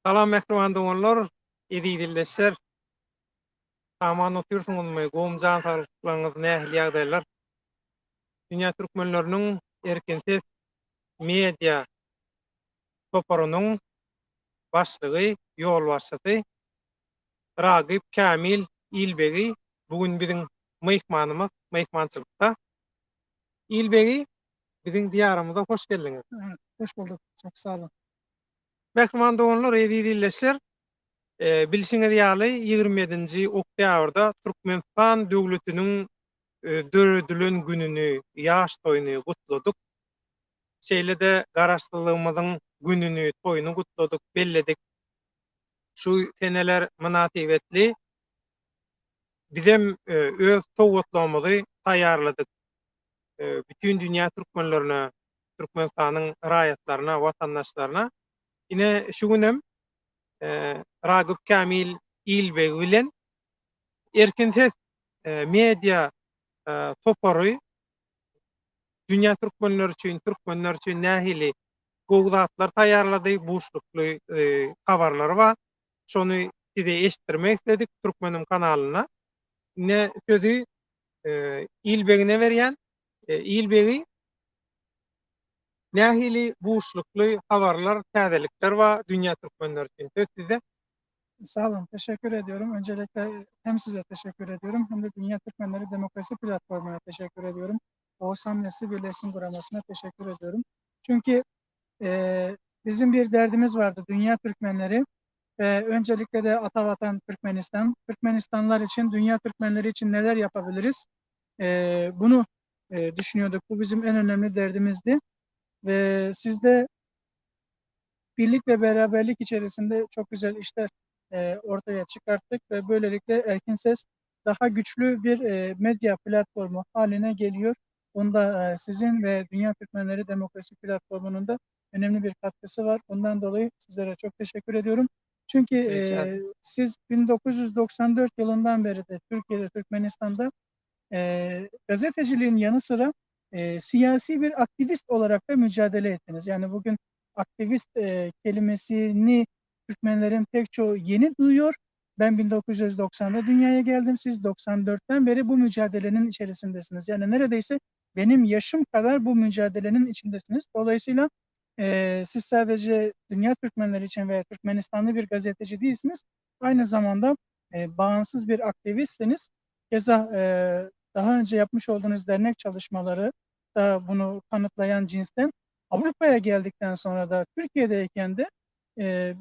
Salam mehriban dogonlar, edi dilleşer. Aman otursunuzmy, gowumjan sarlyklaryňyz nähili ýagdaýlar. Dünýä türkmenläriniň erkensiz media toparynyň başlygy, ýol başçysy Ragip Kamil İlbegi bugün biziň myhmanymyz, myhmançylykda. İlbegi biziň diýarymyza hoş geldiňiz. Evet, hoş bulduk. Çok sağ olun. Mehriban dogonlar, edi dilleşer. Bilşiňiz ýaly 27-nji oktýabrda Türkmenistan döwletiniň döredülen gününi, ýaş toýuny gutladyk. Şeýle-de garaşdyrlygymyzyň gününi, toýuny gutladyk, belledik. Şu seneler münasibetli bizem öz towgatlamyzy taýýarladyk. Bütün dünýä türkmenlerine, Türkmenistanyň raýatlaryna, watandaşlaryna. Ine şu günem Ragip Kamil İlbegi bilen erkensiz media topary dünýä türkmenler üçin nähili gowdatlar taýýarlady, buçlukly habarlar bar. Şonu size eşitdirmek istedik Türkmenim kanalyna. Ne sözü İlbegine berýän. İlbegi nähili buçlukly habarlar, täzelikler bar dünýä türkmenler üçin. Söz sizde. Sağ olun, teşekkür ediyorum. Öncelikle hem size teşekkür ediyorum hem de Dünya Türkmenleri Demokrasi Platformu'na teşekkür ediyorum. Oğuz Hamlesi Birleşim Kuraması'na teşekkür ediyorum. Çünkü bizim bir derdimiz vardı, Dünya Türkmenleri ve öncelikle de Atavatan Türkmenistan. Türkmenistanlar için, Dünya Türkmenleri için neler yapabiliriz? Bunu düşünüyorduk. Bu bizim en önemli derdimizdi. Ve siz de birlik ve beraberlik içerisinde çok güzel işler ortaya çıkarttık ve böylelikle Erkin Ses daha güçlü bir medya platformu haline geliyor. Bunda sizin ve Dünya Türkmenleri Demokrasi Platformu'nun da önemli bir katkısı var. Ondan dolayı sizlere çok teşekkür ediyorum. Çünkü siz 1994 yılından beri de Türkiye'de, Türkmenistan'da gazeteciliğin yanı sıra siyasi bir aktivist olarak da mücadele ettiniz. Yani bugün aktivist kelimesini Türkmenlerin pek çoğu yeni duyuyor. Ben 1990'da dünyaya geldim. Siz 94'ten beri bu mücadelenin içerisindesiniz. Yani neredeyse benim yaşım kadar bu mücadelenin içindesiniz. Dolayısıyla siz sadece Dünya Türkmenleri için veya Türkmenistanlı bir gazeteci değilsiniz. Aynı zamanda bağımsız bir aktivistsiniz. Keza daha önce yapmış olduğunuz dernek çalışmaları da bunu kanıtlayan cinsten. Avrupa'ya geldikten sonra da Türkiye'deyken de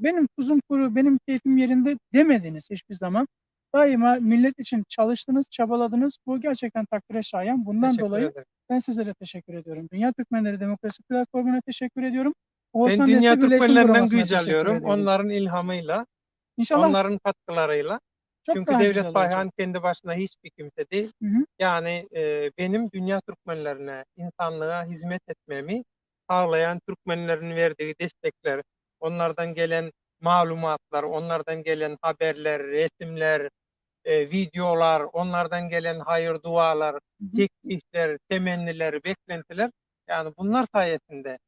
benim tuzum kuru, benim keyfim yerinde demediniz hiçbir zaman. Daima millet için çalıştınız, çabaladınız. Bu gerçekten takdire şayan. Bundan dolayı ben sizlere teşekkür ediyorum. Dünya Türkmenleri Demokrasi Platformu'na teşekkür ediyorum. Ben Dünya Türkmenlerinden güç alıyorum. Onların ilhamıyla, İnşallah. Onların katkılarıyla. Çok çünkü Devlet Bayhan kendi başına hiçbir kimse değil. Hı. Yani benim Dünya Türkmenlerine, insanlığa hizmet etmemi sağlayan Türkmenlerin verdiği destekler, onlardan gelen malumatlar, onlardan gelen haberler, resimler, videolar, onlardan gelen hayır dualar, teklifler, temenniler, beklentiler, yani bunlar sayesinde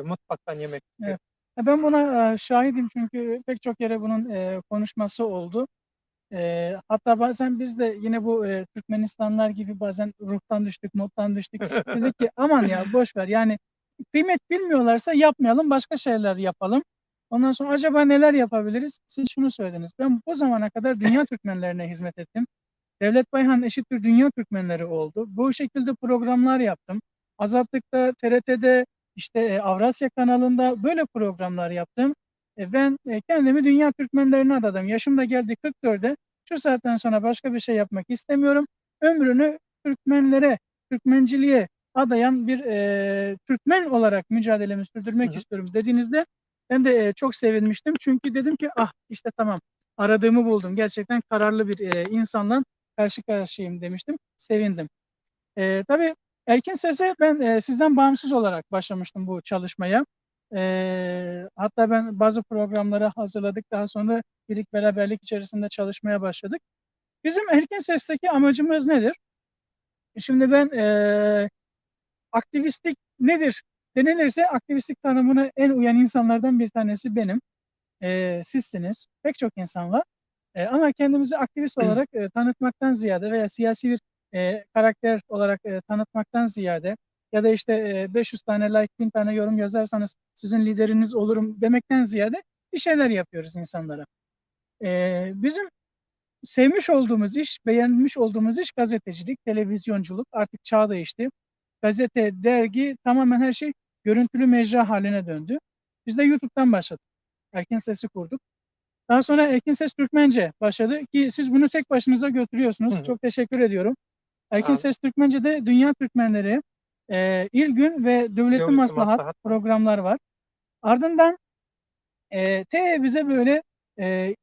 mutfaktan yemek istiyorum. Evet. Ben buna şahidim çünkü pek çok yere bunun konuşması oldu. Hatta bazen biz de yine bu Türkmenistanlar gibi bazen ruhtan düştük, moddan düştük. Dedik ki aman ya boş ver, yani kıymet bilmiyorlarsa yapmayalım, başka şeyler yapalım. Ondan sonra acaba neler yapabiliriz? Siz şunu söylediniz. Ben bu zamana kadar Dünya Türkmenlerine hizmet ettim. Devlet Bayhan eşittir Dünya Türkmenleri oldu. Bu şekilde programlar yaptım. Azatlık'ta, TRT'de, işte Avrasya kanalında böyle programlar yaptım. Ben kendimi Dünya Türkmenlerine adadım. Yaşım da geldi 44'e. Şu saatten sonra başka bir şey yapmak istemiyorum. Ömrünü Türkmenlere, Türkmenciliğe adayan bir Türkmen olarak mücadelemi sürdürmek istiyorum dediğinizde ben de çok sevinmiştim. Çünkü dedim ki işte tamam, aradığımı buldum. Gerçekten kararlı bir insanla karşı karşıyayım demiştim. Sevindim. Tabii Erkin Ses'e ben sizden bağımsız olarak başlamıştım bu çalışmaya. Hatta ben bazı programları hazırladık. Daha sonra birlik beraberlik içerisinde çalışmaya başladık. Bizim Erkin Ses'teki amacımız nedir? Şimdi ben aktivistlik nedir denilirse aktivistlik tanımına en uyan insanlardan bir tanesi benim. sizsiniz, pek çok insan var. Ama kendimizi aktivist olarak tanıtmaktan ziyade veya siyasi bir karakter olarak tanıtmaktan ziyade ya da işte 500 tane like, 1000 tane yorum yazarsanız sizin lideriniz olurum demekten ziyade bir şeyler yapıyoruz insanlara. Bizim sevmiş olduğumuz iş, beğenmiş olduğumuz iş gazetecilik, televizyonculuk. Artık çağ değişti. Gazete, dergi, tamamen her şey görüntülü mecra haline döndü. Biz de YouTube'dan başladık. Erkin Ses'i kurduk. Daha sonra Erkin Ses Türkmence başladı ki siz bunu tek başınıza götürüyorsunuz. Çok teşekkür ediyorum. Erkin Ses Türkmence'de Dünya Türkmenleri, İl Gün ve Devleti Maslahat programlar var. Ardından bize böyle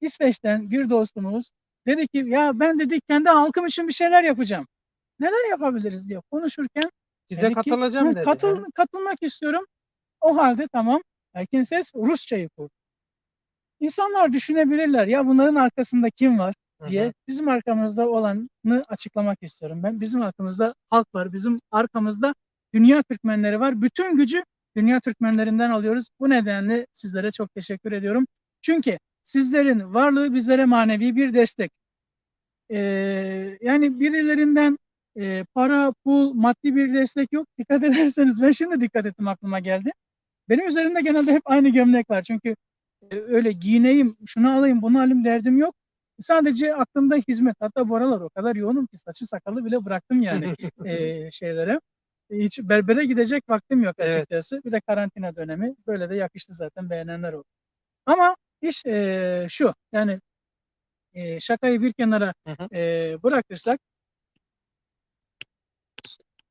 İsveç'ten bir dostumuz dedi ki ya ben dedi kendi halkım için bir şeyler yapacağım. Neler yapabiliriz diye konuşurken size katılacağım dedi. Katılmak istiyorum. O halde tamam. Erkin Ses Rusçayı kurdu. İnsanlar düşünebilirler ya bunların arkasında kim var diye. Bizim arkamızda olanı açıklamak istiyorum ben. Bizim arkamızda halk var. Bizim arkamızda Dünya Türkmenleri var. Bütün gücü Dünya Türkmenlerinden alıyoruz. Bu nedenle sizlere çok teşekkür ediyorum. Çünkü sizlerin varlığı bizlere manevi bir destek. Yani birilerinden para, pul, maddi bir destek yok. Dikkat ederseniz ben şimdi dikkat ettim aklıma geldi. Benim üzerimde genelde hep aynı gömlek var. Çünkü öyle giyineyim, şunu alayım, bunu alayım derdim yok. Sadece aklımda hizmet. Hatta bu aralar o kadar yoğunum ki saçı sakalı bile bıraktım yani şeylere. Hiç berbere gidecek vaktim yok açıkçası. Evet. Bir de karantina dönemi. Böyle de yakıştı zaten, beğenenler oldu. Ama iş şu, yani şakayı bir kenara bırakırsak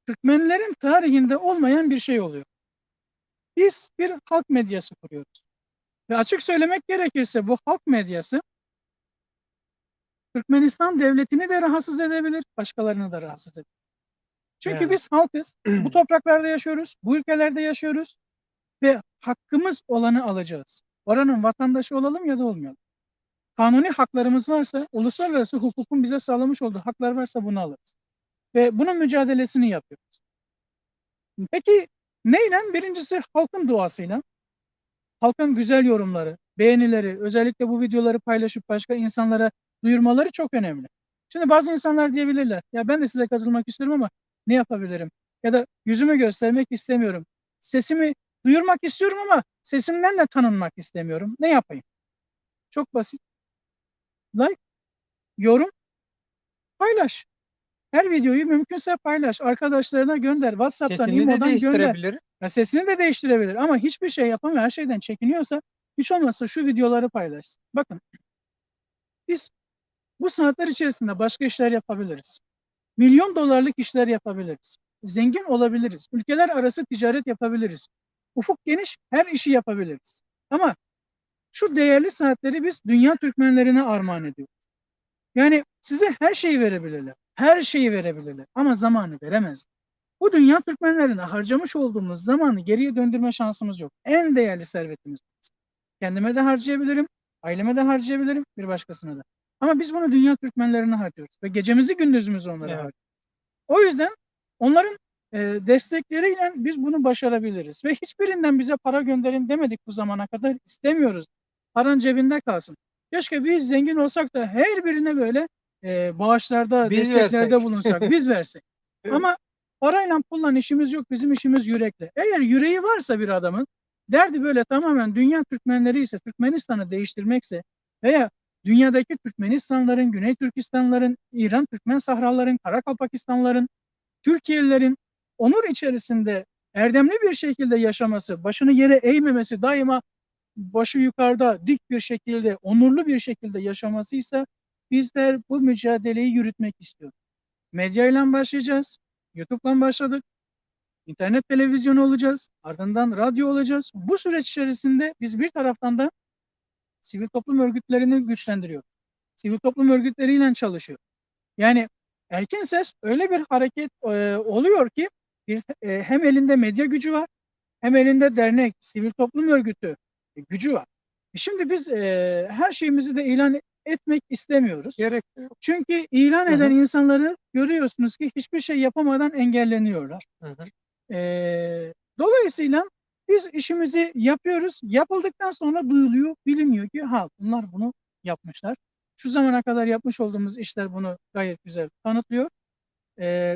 Türkmenlerin tarihinde olmayan bir şey oluyor. Biz bir halk medyası kuruyoruz. Ve açık söylemek gerekirse bu halk medyası Türkmenistan devletini de rahatsız edebilir, başkalarını da rahatsız edebilir. Çünkü biz halkız, bu topraklarda yaşıyoruz, bu ülkelerde yaşıyoruz ve hakkımız olanı alacağız. Oranın vatandaşı olalım ya da olmayalım. Kanuni haklarımız varsa, uluslararası hukukun bize sağlamış olduğu haklar varsa bunu alırız. Ve bunun mücadelesini yapıyoruz. Peki neyle? Birincisi halkın duasıyla, halkın güzel yorumları, beğenileri, özellikle bu videoları paylaşıp başka insanlara duyurmaları çok önemli. Şimdi bazı insanlar diyebilirler, ya ben de size katılmak istiyorum ama ne yapabilirim? Ya da yüzümü göstermek istemiyorum. Sesimi duyurmak istiyorum ama sesimden de tanınmak istemiyorum. Ne yapayım? Çok basit. Like, yorum, paylaş. Her videoyu mümkünse paylaş. Arkadaşlarına gönder. WhatsApp'tan, İmo'dan gönder. Ya sesini de değiştirebilir ama hiçbir şey yapamıyor. Her şeyden çekiniyorsa hiç olmazsa şu videoları paylaşsın. Bakın biz bu saatler içerisinde başka işler yapabiliriz. Milyon dolarlık işler yapabiliriz. Zengin olabiliriz. Ülkeler arası ticaret yapabiliriz. Ufuk geniş, her işi yapabiliriz. Ama şu değerli saatleri biz dünya Türkmenlerine armağan ediyoruz. Yani size her şeyi verebilirler. Her şeyi verebilirler. Ama zamanı veremez. Bu dünya Türkmenlerine harcamış olduğumuz zamanı geriye döndürme şansımız yok. En değerli servetimiz. Kendime de harcayabilirim, aileme de harcayabilirim, bir başkasına da. Ama biz bunu dünya Türkmenlerine harcıyoruz ve gecemizi gündüzümüzü onlara harcıyoruz. O yüzden onların destekleriyle biz bunu başarabiliriz. Ve hiçbirinden bize para gönderin demedik bu zamana kadar, istemiyoruz. Paran cebinde kalsın. Keşke biz zengin olsak da her birine böyle bağışlarda, desteklerde bulunsak, biz versek. Ama parayla pulla işimiz yok, bizim işimiz yürekle. Eğer yüreği varsa bir adamın, derdi böyle tamamen dünya Türkmenleri ise, Türkmenistan'ı değiştirmekse veya dünyadaki Türkmenistanların, Güney Türkistanların, İran Türkmen Sahraların, Karakalpakistanların, Türkiye'lilerin onur içerisinde erdemli bir şekilde yaşaması, başını yere eğmemesi, daima başı yukarıda dik bir şekilde, onurlu bir şekilde yaşamasıysa bizler bu mücadeleyi yürütmek istiyoruz. Medyayla başlayacağız, YouTube'la başladık, internet televizyonu olacağız, ardından radyo olacağız. Bu süreç içerisinde biz bir taraftan da sivil toplum örgütlerini güçlendiriyoruz. Sivil toplum örgütleriyle çalışıyor. Yani Erkin Ses öyle bir hareket oluyor ki hem elinde medya gücü var, hem elinde dernek, sivil toplum örgütü gücü var. Şimdi biz her şeyimizi de ilan etmek istemiyoruz. Çünkü ilan eden insanları görüyorsunuz ki hiçbir şey yapamadan engelleniyorlar. Dolayısıyla Biz işimizi yapıyoruz. Yapıldıktan sonra duyuluyor, biliniyor ki ha bunlar bunu yapmışlar. Şu zamana kadar yapmış olduğumuz işler bunu gayet güzel kanıtlıyor.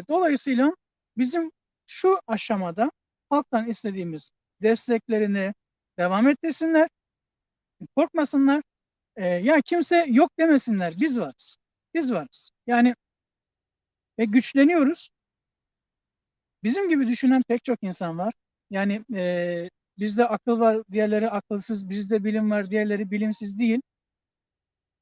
Dolayısıyla bizim şu aşamada halktan istediğimiz desteklerini devam ettirsinler, korkmasınlar. Ya kimse yok demesinler. Biz varız. Biz varız. Yani ve güçleniyoruz. Bizim gibi düşünen pek çok insan var. Yani bizde akıl var, diğerleri akılsız. Bizde bilim var, diğerleri bilimsiz değil.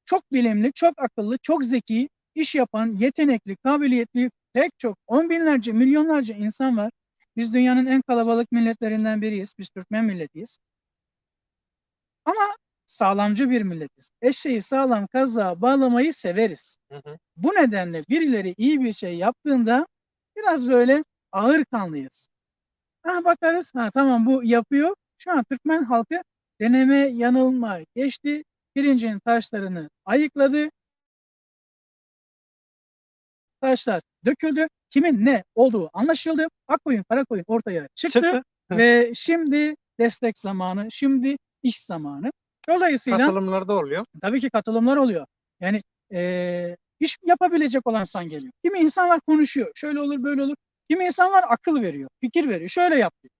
Çok bilimli, çok akıllı, çok zeki, iş yapan, yetenekli, kabiliyetli pek çok on binlerce, milyonlarca insan var. Biz dünyanın en kalabalık milletlerinden biriyiz. Biz Türkmen milletiyiz. Ama sağlamcı bir milletiz. Eşeği sağlam kazığa bağlamayı severiz. Hı hı. Bu nedenle birileri iyi bir şey yaptığında biraz böyle ağır kanlıyız. Ha bakarız, ha tamam bu yapıyor. Şu an Türkmen halkı deneme yanılma geçti. Pirincin taşlarını ayıkladı. Taşlar döküldü. Kimin ne olduğu anlaşıldı. Akkoyun, Karakoyun ortaya çıktı Çıktı. ve şimdi destek zamanı, şimdi iş zamanı. Dolayısıyla Katılımlar da oluyor. tabii ki katılımlar oluyor. Yani iş yapabilecek olan insan geliyor. Kimi insanlar konuşuyor. Şöyle olur, böyle olur. Kimi insanlar akıl veriyor, fikir veriyor. Şöyle yap diyor.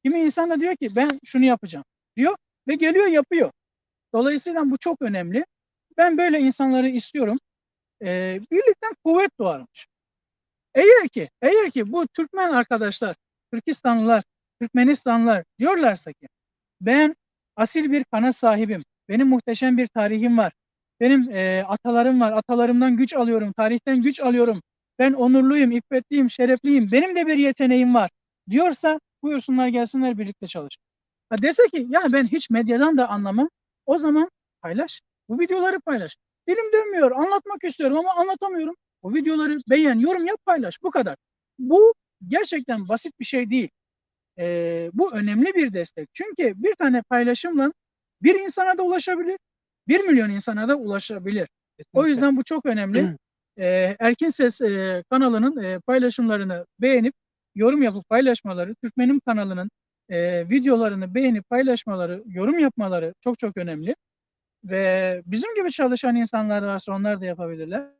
Kimi insan da diyor ki ben şunu yapacağım diyor ve geliyor yapıyor. Dolayısıyla bu çok önemli. Ben böyle insanları istiyorum. Birlikten kuvvet doğarmış. Eğer ki bu Türkmen arkadaşlar, Türkistanlılar, Türkmenistanlılar diyorlarsa ki ben asil bir kana sahibim, benim muhteşem bir tarihim var, benim atalarım var, atalarımdan güç alıyorum, tarihten güç alıyorum, ben onurluyum, iffetliyim, şerefliyim, benim de bir yeteneğim var diyorsa buyursunlar gelsinler birlikte çalış. Ha dese ki ya ben hiç medyadan da anlamam, o zaman paylaş, bu videoları paylaş. Dilim dönmüyor, anlatmak istiyorum ama anlatamıyorum. O videoları beğen, yorum yap, paylaş. Bu kadar. Bu gerçekten basit bir şey değil. Bu önemli bir destek. Çünkü bir tane paylaşımla bir insana da ulaşabilir, 1 milyon insana da ulaşabilir. O Kesinlikle. yüzden bu çok önemli. Erkin Ses kanalının paylaşımlarını beğenip yorum yapıp paylaşmaları, Türkmenim kanalının videolarını beğenip paylaşmaları, yorum yapmaları çok çok önemli. Ve bizim gibi çalışan insanlar varsa onlar da yapabilirler.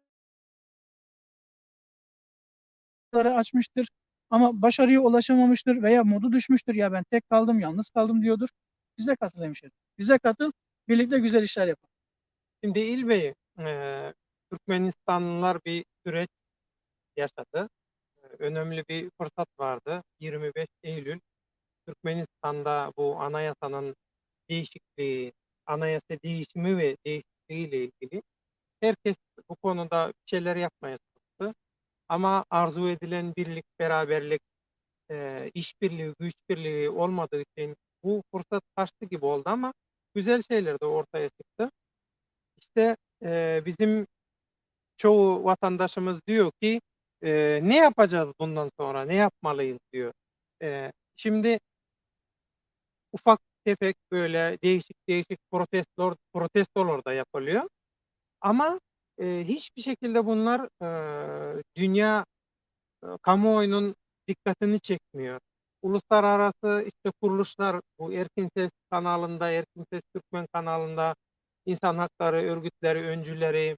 Açmıştır ama başarıya ulaşamamıştır veya modu düşmüştür. Ya ben tek kaldım, yalnız kaldım diyordur. Bize katıl hemşerim. Bize katıl, birlikte güzel işler yapalım. Şimdi İlbey, Türkmenistanlılar bir süreç yaşadı. Önemli bir fırsat vardı. 25 Eylül Türkmenistan'da bu anayasanın değişikliği, anayasa değişimi ve değişikliği ile ilgili herkes bu konuda bir şeyler yapmaya çalıştı. Ama arzu edilen birlik, beraberlik, işbirliği, güç birliği olmadığı için bu fırsat kaçtı gibi oldu ama güzel şeyler de ortaya çıktı. İşte bizim çoğu vatandaşımız diyor ki ne yapacağız bundan sonra, ne yapmalıyız diyor. Şimdi ufak tefek böyle değişik değişik protestolar da yapılıyor. Ama hiçbir şekilde bunlar dünya kamuoyunun dikkatini çekmiyor. Uluslararası işte kuruluşlar bu Erkin Ses kanalında, Erkin Ses Türkmen kanalında insan hakları örgütleri, öncüleri,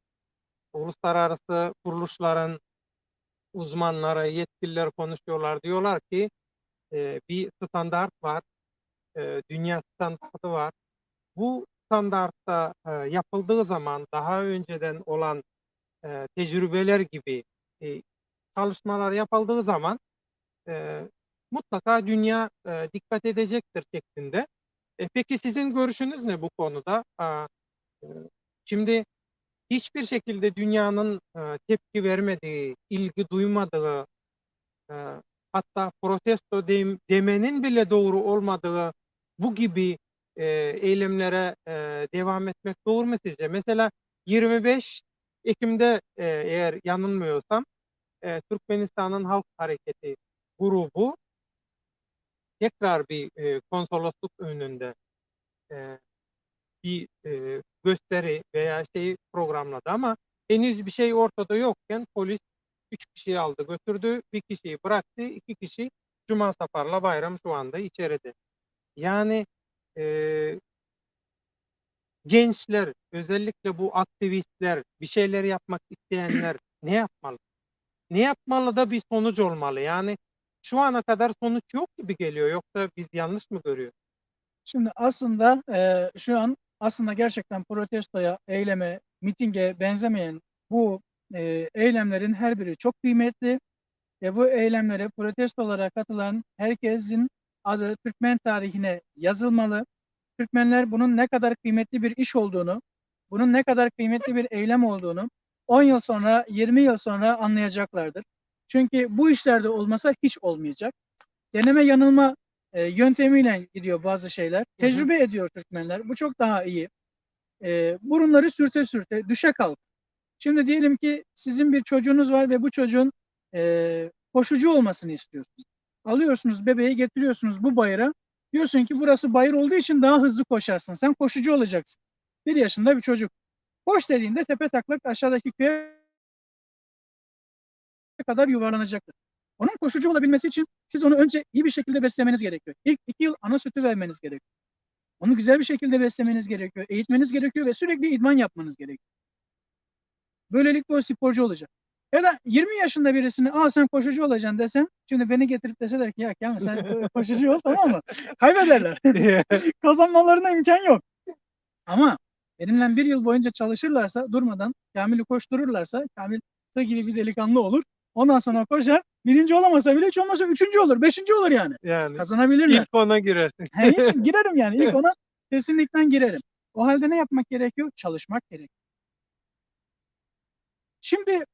uluslararası kuruluşların uzmanları, yetkililer konuşuyorlar. Diyorlar ki bir standart var, dünya standartı var. Bu standartta yapıldığı zaman daha önceden olan tecrübeler gibi e, çalışmalar yapıldığı zaman e, mutlaka dünya dikkat edecektir şeklinde. Peki sizin görüşünüz ne bu konuda? E, Şimdi hiçbir şekilde dünyanın tepki vermediği, ilgi duymadığı, e, hatta protesto demenin bile doğru olmadığı bu gibi eylemlere devam etmek doğru mu sizce? Mesela 25 Ekim'de eğer yanılmıyorsam Türkmenistan'ın Halk Hareketi grubu tekrar bir konsolosluk önünde e, bir gösteri veya şey programladı ama henüz bir şey ortada yokken polis 3 kişiyi aldı götürdü, bir kişiyi bıraktı, 2 kişi Cuma Safar'la Bayram şu anda içeride. Yani e, gençler, özellikle bu aktivistler, bir şeyler yapmak isteyenler ne yapmalı? Ne yapmalı da bir sonuç olmalı. Yani şu ana kadar sonuç yok gibi geliyor. Yoksa biz yanlış mı görüyoruz? Şimdi aslında şu an aslında gerçekten protestoya, eyleme, mitinge benzemeyen bu eylemlerin her biri çok kıymetli ve bu eylemlere, protestolara katılan herkesin adı Türkmen tarihine yazılmalı. Türkmenler bunun ne kadar kıymetli bir iş olduğunu, bunun ne kadar kıymetli bir eylem olduğunu 10 yıl sonra, 20 yıl sonra anlayacaklardır. Çünkü bu işlerde olmasa hiç olmayacak. Deneme yanılma yöntemiyle gidiyor bazı şeyler. Hı hı. Tecrübe ediyor Türkmenler. Bu çok daha iyi. Burunları sürte sürte düşe kalk. Şimdi diyelim ki sizin bir çocuğunuz var ve bu çocuğun koşucu olmasını istiyorsunuz. Alıyorsunuz bebeği getiriyorsunuz bu bayıra. Diyorsun ki burası bayır olduğu için daha hızlı koşarsın. Sen koşucu olacaksın. 1 yaşında bir çocuk. Koş dediğinde tepe taklak aşağıdaki köye kadar yuvarlanacaktır. Onun koşucu olabilmesi için siz onu önce iyi bir şekilde beslemeniz gerekiyor. İlk 2 yıl ana sütü vermeniz gerekiyor. Onu güzel bir şekilde beslemeniz gerekiyor. Eğitmeniz gerekiyor ve sürekli idman yapmanız gerekiyor. Böylelikle o sporcu olacak. Ya da 20 yaşında birisini sen koşucu olacaksın desen, şimdi beni getirip deseler ki ya Kamil sen koşucu ol, tamam mı? Kaybederler. Kazanmalarına imkan yok. Ama benimle 1 yıl boyunca çalışırlarsa, durmadan Kamil'i koştururlarsa, Kamil tığ gibi bir delikanlı olur. Ondan sonra koşar. Birinci olamasa bile hiç olmazsa 3. olur, 5. olur yani. Yani Kazanabilirler. ilk ona girersin. Hiç girerim yani. İlk ona kesinlikle girerim. O halde ne yapmak gerekiyor? Çalışmak gerekiyor. Şimdi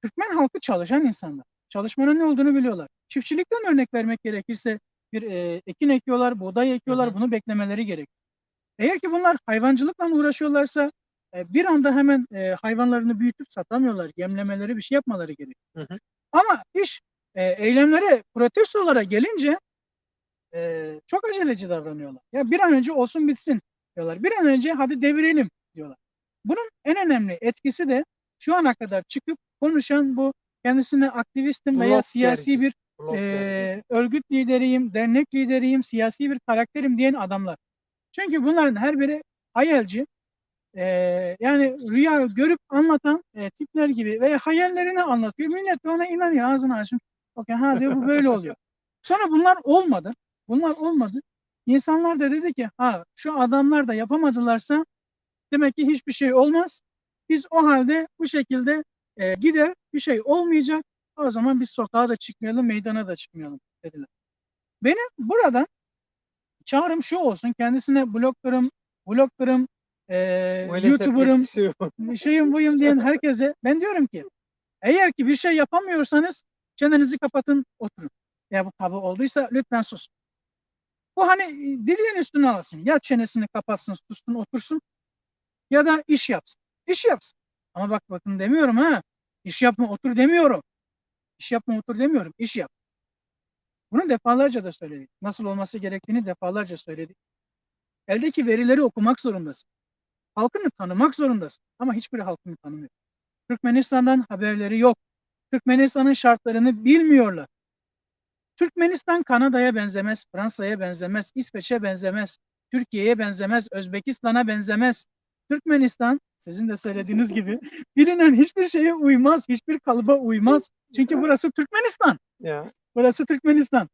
Türkmen halkı çalışan insanlar. Çalışmanın ne olduğunu biliyorlar. Çiftçilikten örnek vermek gerekirse bir ekin ekiyorlar, buğday Hı ekiyorlar. hı. Bunu beklemeleri gerekiyor. Eğer ki bunlar hayvancılıkla uğraşıyorlarsa bir anda hemen hayvanlarını büyütüp satamıyorlar. Yemlemeleri, bir şey yapmaları gerekiyor. Hı hı. Ama iş eylemlere, protestolara gelince çok aceleci davranıyorlar. Ya bir an önce olsun bitsin diyorlar. Bir an önce hadi devirelim diyorlar. Bunun en önemli etkisi de şu ana kadar çıkıp konuşan bu kendisine aktivistim veya siyasi Bloggerci. bir Bloggerci. örgüt lideriyim, dernek lideriyim, siyasi bir karakterim diyen adamlar. Çünkü bunların her biri hayalci, yani rüya görüp anlatan tipler gibi veya hayallerini anlatıyor. Millet de ona inanıyor, ağzını açın. Okey, ha diyor, bu böyle oluyor. Sonra bunlar olmadı. Bunlar olmadı. İnsanlar da dedi ki şu adamlar da yapamadılarsa demek ki hiçbir şey olmaz. Biz o halde bu şekilde gider, bir şey olmayacak. O zaman biz sokağa da çıkmayalım, meydana da çıkmayalım dediler. Benim buradan çağrım şu olsun, kendisine bloggerım, Maalesef YouTuber'ım, etkisi yok. şeyim buyum diyen herkese ben diyorum ki eğer ki bir şey yapamıyorsanız çenenizi kapatın, oturun. Ya bu tabu olduysa lütfen sus. Bu hani diliğin üstüne alsın. Ya çenesini kapatsın, sussun, otursun ya da iş yapsın. İş yapsın. Ama bakın demiyorum ha. İş yapma, otur demiyorum. İş yapma, otur demiyorum. İş yap. Bunu defalarca da söyledik. Nasıl olması gerektiğini defalarca söyledik. Eldeki verileri okumak zorundasın. Halkını tanımak zorundasın. Ama hiçbiri halkını tanımıyor. Türkmenistan'dan haberleri yok. Türkmenistan'ın şartlarını bilmiyorlar. Türkmenistan Kanada'ya benzemez, Fransa'ya benzemez, İsveç'e benzemez, Türkiye'ye benzemez, Özbekistan'a benzemez. Türkmenistan, sizin de söylediğiniz gibi, bilinen hiçbir şeye uymaz, hiçbir kalıba uymaz. Çünkü burası Türkmenistan. Ya. Burası Türkmenistan.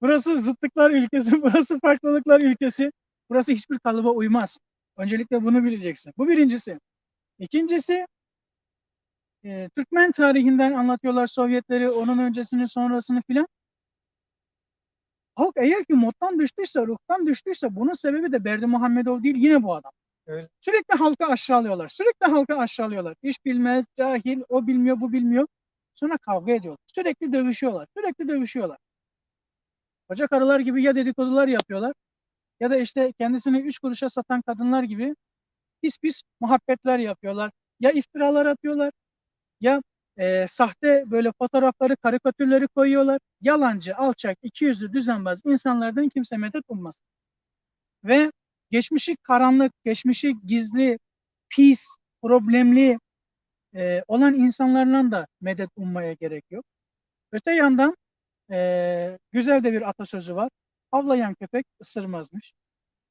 Burası zıtlıklar ülkesi, burası farklılıklar ülkesi. Burası hiçbir kalıba uymaz. Öncelikle bunu bileceksin. Bu birincisi. İkincisi, Türkmen tarihinden anlatıyorlar Sovyetleri, onun öncesini, sonrasını filan. Halk eğer ki moddan düştüyse, ruhtan düştüyse bunun sebebi de Berdimuhamedov değil, yine bu adam. Evet. Sürekli halkı aşağılıyorlar. Sürekli halkı aşağılıyorlar. İş bilmez, cahil, o bilmiyor, bu bilmiyor. Sonra kavga ediyorlar. Sürekli dövüşüyorlar. Sürekli dövüşüyorlar. Koca karılar gibi ya dedikodular yapıyorlar ya da işte kendisini 3 kuruşa satan kadınlar gibi pis pis muhabbetler yapıyorlar. Ya iftiralar atıyorlar ya sahte böyle fotoğrafları, karikatürleri koyuyorlar. Yalancı, alçak, ikiyüzlü, düzenbaz insanlardan kimse medet ummaz. Ve geçmişi karanlık, geçmişi gizli, pis, problemli olan insanlarla da medet ummaya gerek yok. Öte yandan güzel de bir atasözü var. havlayan köpek ısırmazmış.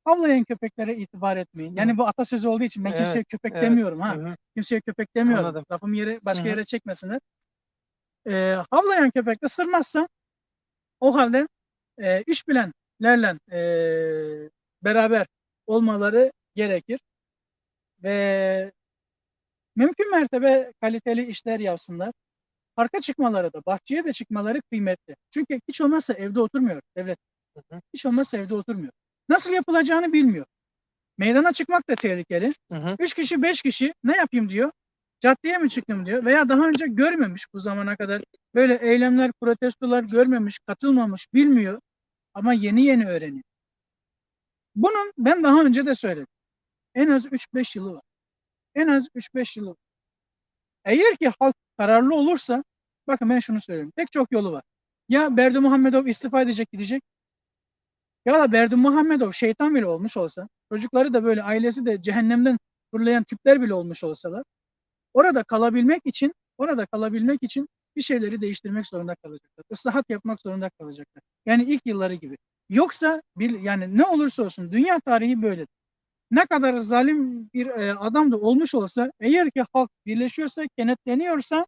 Havlayan köpeklere itibar etmeyin. Yani bu atasözü olduğu için ben kimseye Evet, köpek evet. demiyorum ha. Hı hı. Kimseye köpek demiyorum. Anladım. Lafım başka Hı hı. yere çekmesinler. Havlayan köpek ısırmazsa o halde iş bilenlerle beraber olmaları gerekir ve mümkün mertebe kaliteli işler yapsınlar. Parka çıkmaları da, bahçeye de çıkmaları kıymetli. Çünkü hiç olmazsa evde oturmuyor devlet. Hı hı. Hiç olmazsa evde oturmuyor. Nasıl yapılacağını bilmiyor. Meydana çıkmak da tehlikeli. Hı hı. 3 kişi, 5 kişi ne yapayım diyor. Caddeye mi çıktım diyor. Veya daha önce görmemiş bu zamana kadar. Böyle eylemler, protestolar görmemiş, katılmamış, bilmiyor. Ama yeni yeni öğreniyor. Bunun ben daha önce de söyledim. En az 3-5 yılı var. En az 3-5 yılı var. Eğer ki halk kararlı olursa, bakın ben şunu söylüyorum. Pek çok yolu var. Ya Berdimuhamedov istifa edecek gidecek. Ya da Berdimuhamedov şeytan bile olmuş olsa, çocukları da böyle ailesi de cehennemden fırlayan tipler bile olmuş olsalar, orada kalabilmek için bir şeyleri değiştirmek zorunda kalacaklar. Islahat yapmak zorunda kalacaklar. Yani ilk yılları gibi. Yoksa yani ne olursa olsun dünya tarihi böyle. Ne kadar zalim bir adam da olmuş olsa, eğer ki halk birleşiyorsa, kenetleniyorsa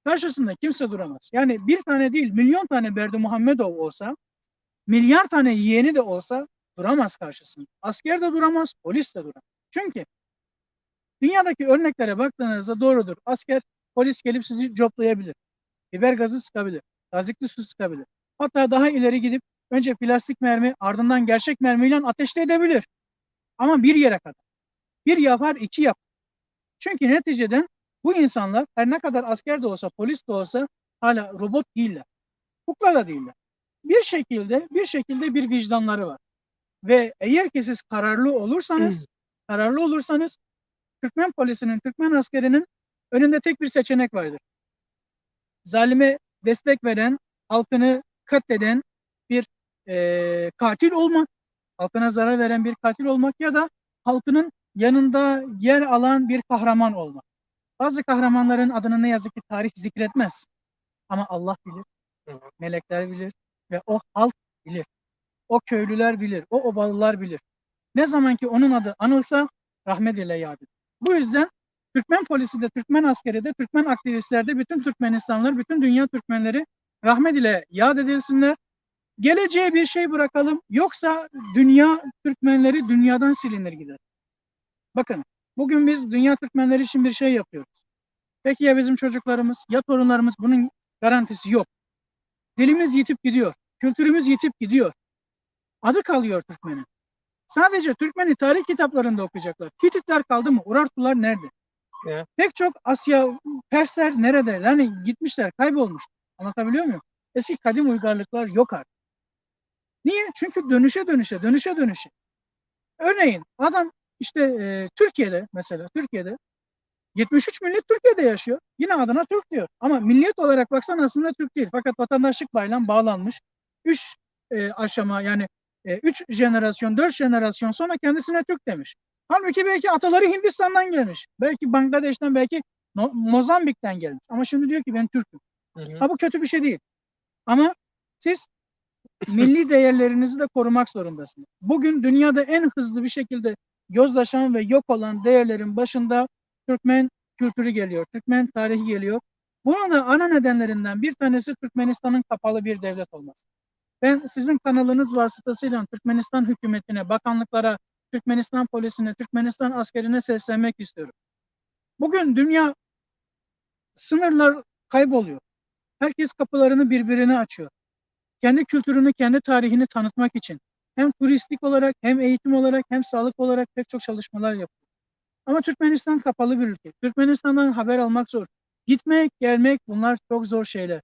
karşısında kimse duramaz. Yani bir tane değil, milyon tane Berdimuhamedov olsa, milyar tane yeğeni de olsa duramaz karşısında. Asker de duramaz, polis de duramaz. Çünkü dünyadaki örneklere baktığınızda doğrudur. Asker, polis gelip sizi coplayabilir. Biber gazı sıkabilir. Tazikli su sıkabilir. Hatta daha ileri gidip önce plastik mermi ardından gerçek mermiyle ateşle edebilir. Ama bir yere kadar. Bir yapar, iki yapar. Çünkü neticede bu insanlar her ne kadar asker de olsa, polis de olsa hala robot değiller. Kukla da değiller. Bir şekilde bir vicdanları var. Ve eğer ki siz kararlı olursanız Türkmen polisinin, Türkmen askerinin önünde tek bir seçenek vardır. Zalime destek veren, halkını katleden bir katil olmak, halkına zarar veren bir katil olmak ya da halkının yanında yer alan bir kahraman olmak. Bazı kahramanların adını ne yazık ki tarih zikretmez. Ama Allah bilir, Hı hı. melekler bilir ve o halk bilir. O köylüler bilir, o obalılar bilir. Ne zaman ki onun adı anılsa rahmet ile yad edilir. Bu yüzden Türkmen polisi de, Türkmen askeri de, Türkmen aktivistler de, bütün Türkmenistanlılar, bütün dünya Türkmenleri rahmet ile yad edilsinler. Geleceğe bir şey bırakalım. Yoksa dünya Türkmenleri dünyadan silinir gider. Bakın, bugün biz dünya Türkmenleri için bir şey yapıyoruz. Peki ya bizim çocuklarımız, ya torunlarımız? Bunun garantisi yok. Dilimiz yitip gidiyor. Kültürümüz yitip gidiyor. Adı kalıyor Türkmenin. Sadece Türkmeni tarih kitaplarında okuyacaklar. Hititler kaldı mı? Urartular nerede? Evet. Pek çok Asya, Persler nerede? Yani gitmişler, kaybolmuş. Anlatabiliyor muyum? Eski kadim uygarlıklar yok artık. Niye? Çünkü dönüşe. Örneğin adam işte Türkiye'de 73 millet Türkiye'de yaşıyor. Yine adına Türk diyor. Ama milliyet olarak baksan aslında Türk değil. Fakat vatandaşlık bayram bağlanmış. 3 aşama yani 3 jenerasyon, 4 jenerasyon sonra kendisine Türk demiş. Halbuki belki ataları Hindistan'dan gelmiş. Belki Bangladeş'ten, belki Mozambik'ten gelmiş. Ama şimdi diyor ki ben Türk'üm. Hı hı. Ha, bu kötü bir şey değil. Ama siz milli değerlerinizi de korumak zorundasınız. Bugün dünyada en hızlı bir şekilde yozlaşan ve yok olan değerlerin başında Türkmen kültürü geliyor, Türkmen tarihi geliyor. Bunun da ana nedenlerinden bir tanesi Türkmenistan'ın kapalı bir devlet olması. Ben sizin kanalınız vasıtasıyla Türkmenistan hükümetine, bakanlıklara, Türkmenistan polisine, Türkmenistan askerine seslenmek istiyorum. Bugün dünya sınırlar kayboluyor. Herkes kapılarını birbirine açıyor. Kendi kültürünü, kendi tarihini tanıtmak için hem turistik olarak, hem eğitim olarak, hem sağlık olarak pek çok çalışmalar yapıyor. Ama Türkmenistan kapalı bir ülke. Türkmenistan'dan haber almak zor. Gitmek, gelmek bunlar çok zor şeyler.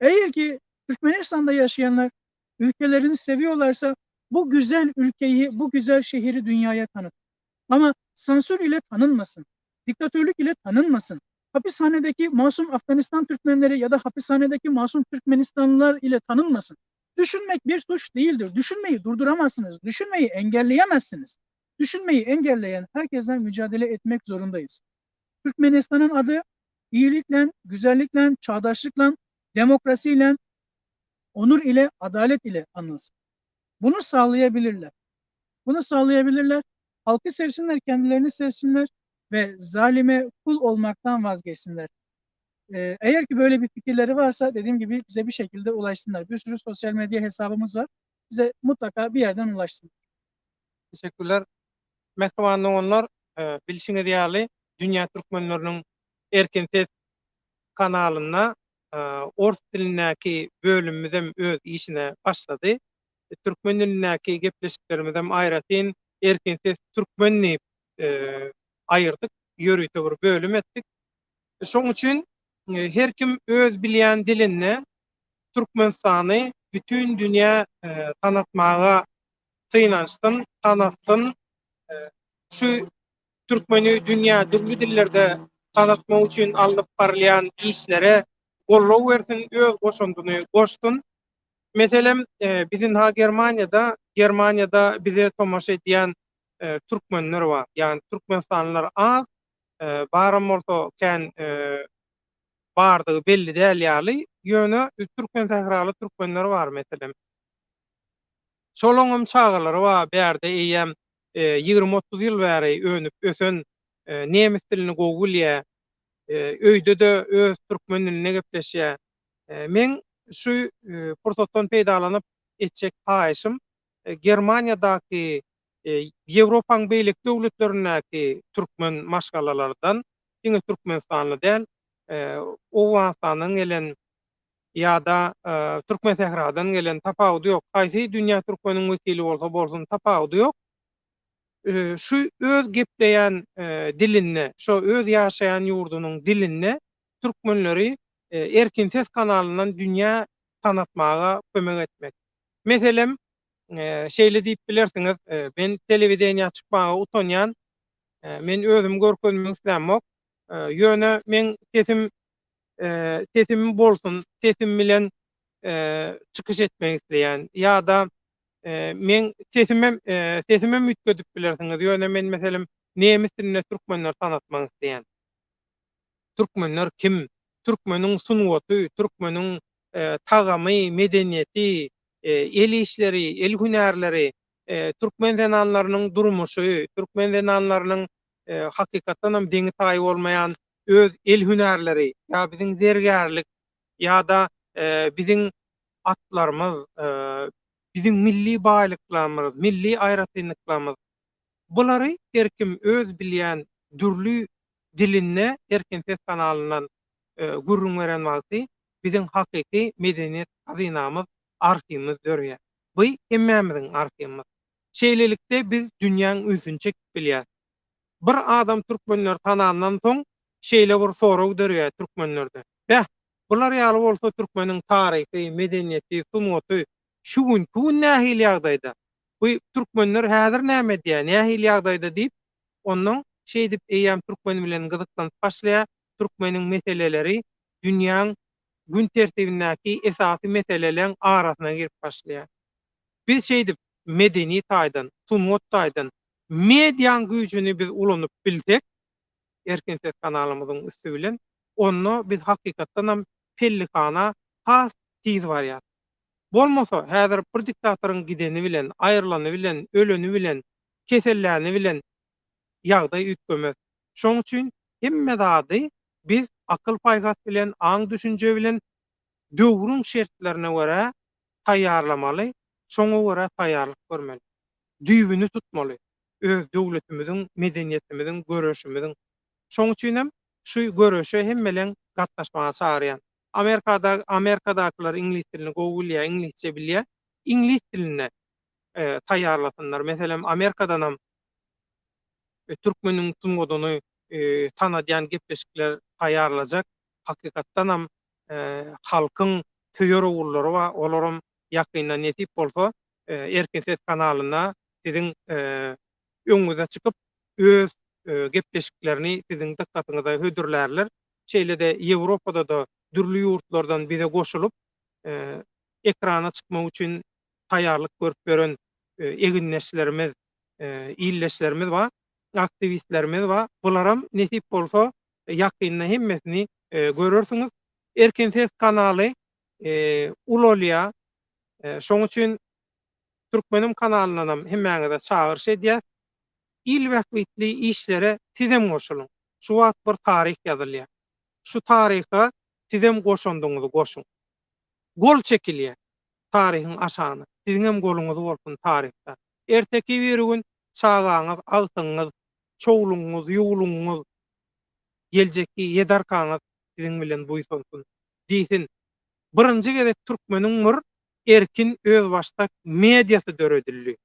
Eğer ki Türkmenistan'da yaşayanlar ülkelerini seviyorlarsa bu güzel ülkeyi, bu güzel şehri dünyaya tanıt. Ama sansür ile tanınmasın. Diktatörlük ile tanınmasın. Hapishanedeki masum Afganistan Türkmenleri ya da hapishanedeki masum Türkmenistanlılar ile tanınmasın. Düşünmek bir suç değildir. Düşünmeyi durduramazsınız. Düşünmeyi engelleyemezsiniz. Düşünmeyi engelleyen herkesten mücadele etmek zorundayız. Türkmenistan'ın adı iyilikle, güzellikle, çağdaşlıkla, demokrasiyle, onur ile, adalet ile anılsın. Bunu sağlayabilirler. Bunu sağlayabilirler. Halkı sevsinler, kendilerini sevsinler ve zalime kul olmaktan vazgeçsinler. Eğer ki böyle bir fikirleri varsa dediğim gibi bize bir şekilde ulaşsınlar. Bir sürü sosyal medya hesabımız var. Bize mutlaka bir yerden ulaşsın. Teşekkürler. Mehriban onlar bilişine diýäli Dünya Türkmenleriniň erken tez kanalyna ors dilinäki bölümimiz öz işine başlady. Türkmen dilinäki gepleşiklerimiz aýratyn erken tez türkmenni aýyrdyk, ýörüýte bir bölüm etdik. Şoň üçin her kim öz bilýän dilini Türkmenistany bütün dünýä tanatmaga tynançdyn, tanatdyn. Şu Türkmeni dünýä dürli dillerde tanıtmak üçin alyp barylýan işlere gollaw bersin, öz goşundyny goşdun. Meselem bizim Germaniýada bize tomaşa edýän türkmenler bar. Ýani türkmenistanlylar az, baram bolsa kän bardygy belli däl ýaly. Ýöne türkmen tähraly türkmenler bar meselem. Şolaňam çağalary bar, bärde eýem 20-30 ýyl bäri önüp ösen nemis dilini gowulýa, öýde de öz türkmen diline gepleşýär. Men şu pursatdan peýdalanyp etjek haýyşym Germaniýadaky Ýewropaň beýlik döwletlerindäki türkmen maşgalalardan ýene Türkmenistanly däl, Owganstanyň gelen ýa-da türkmen tähradan gelen tapawudy ýok. Haýsy dünýä türkmeniň wekili bolsa bolsun tapawudy ýok. Şu öz gepleýän dilini, şo öz ýaşaýan ýurdunyň dilini türkmenleri erkin ses kanalynyň dünýä tanatmaga kömek etmek. Meselem şeýle diýip bilersiňiz, ben telewizioniýa çykmaga utanýan, men özüm görkezmek islämok. Ýöne men sesim bolsun, sesim bilen çykyş etmek isleýän ýa-da men sesime mütkedip bilersiňiz. Ýöne men meselem nemis diline türkmenler tanatmak isleýän. Türkmenler kim? Türkmeniň sunwaty, Türkmeniň tagamy, medeniýeti, el işleri, el hünärleri, türkmen zananlarynyň durmuşy, türkmen zananlarynyň hakykatdan hem deňi taýyp bolmaýan öz el hünärleri, ýa biziň zergärlik, ýa-da biziň atlarymyz, biziň milli baýlyklarymyz, milli aýratynlyklarymyz. Bulary her kim öz bilýän dürli diline erken ses kanalynyň gurrun beren wagty biziň hakyky medeniýet hazynamyz, arhivimiz dörýär. Bu hemmämiziň arhivimiz. Şeýlelikde biz dünýäň özüni çekip bilýär. Bir adam türkmenler tanandan soň şeýle bir soraw dörýär türkmenlerde. Bäh, bular ýaly bolsa türkmeniň taryhy, medeniýeti, sunwaty şu günkü nähili ýagdaýda. Bu türkmenler häzir näme diýär, nähili ýagdaýda diýip onuň şeý diýip eýäm türkmen bilen gyzyklanyp başlaýar. Türkmeniň meseleleri dünýäň gün tertibindäki esasy meseleleriň arasyna girip başlaýar. Biz şeý diýip medeni taýdan, sunwat taýdan mediýaň güýjüni biz ulanyp bilsek, erken ses kanalymyzyň üstü bilen onu biz hakykatdan hem pellikana has tiz barýar. Bolmasa häzir bir diktatoryň gideni bilen, aýrylany bilen, öleni bilen, keselläni bilen ýagdaý ütgemez. Şoň üçin hemme zady biz akyl paýgat bilen, aň düşünje bilen döwrüň şertlerine görä taýýarlamaly, şoňa görä taýýarlyk görmeli. Düýbüni tutmaly. Öz döwletimiziň, medeniýetimiziň, göreşimiziň. Şoň üçin hem şu göreşe hemmelen gatnaşmaga çağırýan. Amerikadakylar ingliz dilini gowulýar, inglizçe bilýär. İngiliz diline taýýarlasynlar. Meselem Amerikadan hem türkmeniň sunwadyny tanadýan gepleşikler taýýarlajak. Hakykatdan hem halkyň töýür ugurlary we olaram ýakyndan netip bolsa erken ses kanalyna siziň öňüňize çykyp öz gepleşiklerini siziň dikkatyňyza hödürlärler. Şeýle-de Ýewropada da dürli ýurtlardan bize goşulyp ekrana çykmak üçin taýýarlyk görüp beren eginleşlerimiz, illeşlerimiz we aktivistlerimiz we bularam netip bolsa ýakynda hemmesini görürsiňiz. Erken ses kanaly ulolýa. Şoň üçin Türkmenim kanalynam hemmäňe-de çağırş edýär. İl wagtly işlere tizem goşulun. Şu wagt bir taryh ýazylýar. Şu taryha tizem goşandyňyzy goşun. Gol çekilýär taryhyň aşagyna. Siziň hem goluňyz bolsun taryhda. Erteki bir gün çagaňyz, agtyňyz, çoğuluňyz, ýuguluňyz, geljekki ýedarkaňyz siziň bilen buýsunsun. Diýsin, birinji gezek türkmeniň nur erkin öz başda mediýasy döredildi.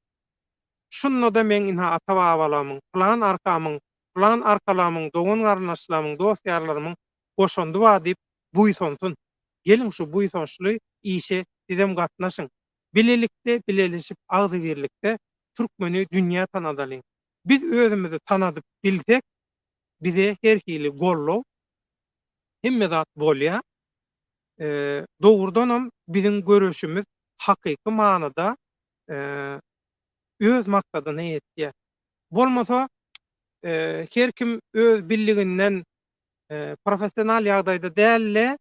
Şunno da men inha ata-babalamyň, plan arkamyň, plan arkalamyň, dogan garnaşlamyň, dostýarlarynyň goşandy ba diýip buýsunsun. Gelin şu buýsunçly işe sizem gatnaşyň. Bilelikde, bilelişip agdy birlikde türkmeni dünýä tanadalyň. Biz özümizi tanadyp bilsek, bize her hili gollo hemme zat bolýar. Dogrudanam bizim görüşümüz hakyky manada öz maksadyna ýetýär. Bolmasa her kim öz billiginden professional ýagdaýda dälle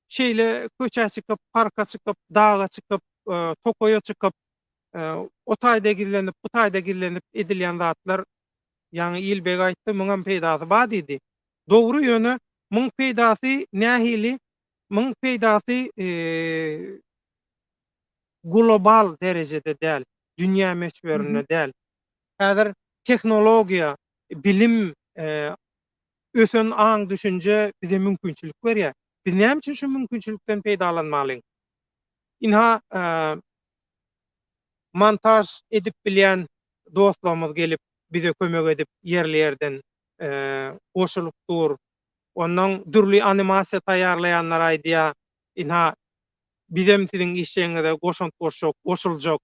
şeýle köçe çykyp, parka çykyp, dağa çykyp, tokoýa çykyp, o taýda gillenip, bu taýda gillenip edilýän zatlar, ýani İlbeg aýtdy, muňam peýdasy bar diýdi. Dogry ýöne muň peýdasy nähili? Muň peýdasy global derejede däl, dünýä meşberine däl. Häzir teknologiýa, bilim, ösen aň düşünje bize mümkinçilik berýär. Biz näme üçin şu mümkinçilikden peýdalanmalyň? Inha montaj edip bilýän dostlarymyz gelip bize kömek edip yerli ýerden goşulyp dur. Ondan dürli animasiýa taýýarlaýanlar aýdýar. Inha bizem siziň işçiňizde goşunt goşjak, goşuljak,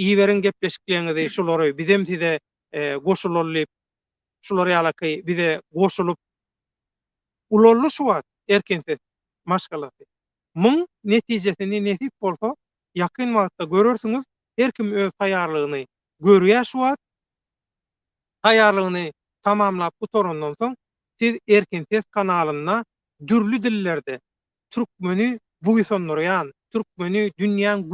iýberiň gepleşikliňizde şolary bizem size goşulyp, şolary ýaly bize goşulyp ulolly şu wagt erkensiz maşgalasy. Muň netijesini nesip bolsa, ýakyn wagtda görürsiňiz, her kim öz taýýarlygyny görýär şu wagt. Taýýarlygyny tamamlap butorandan soň siz erkensiz kanalyna dürli dillerde türkmeni buýsandyrýan, türkmeni dünýäň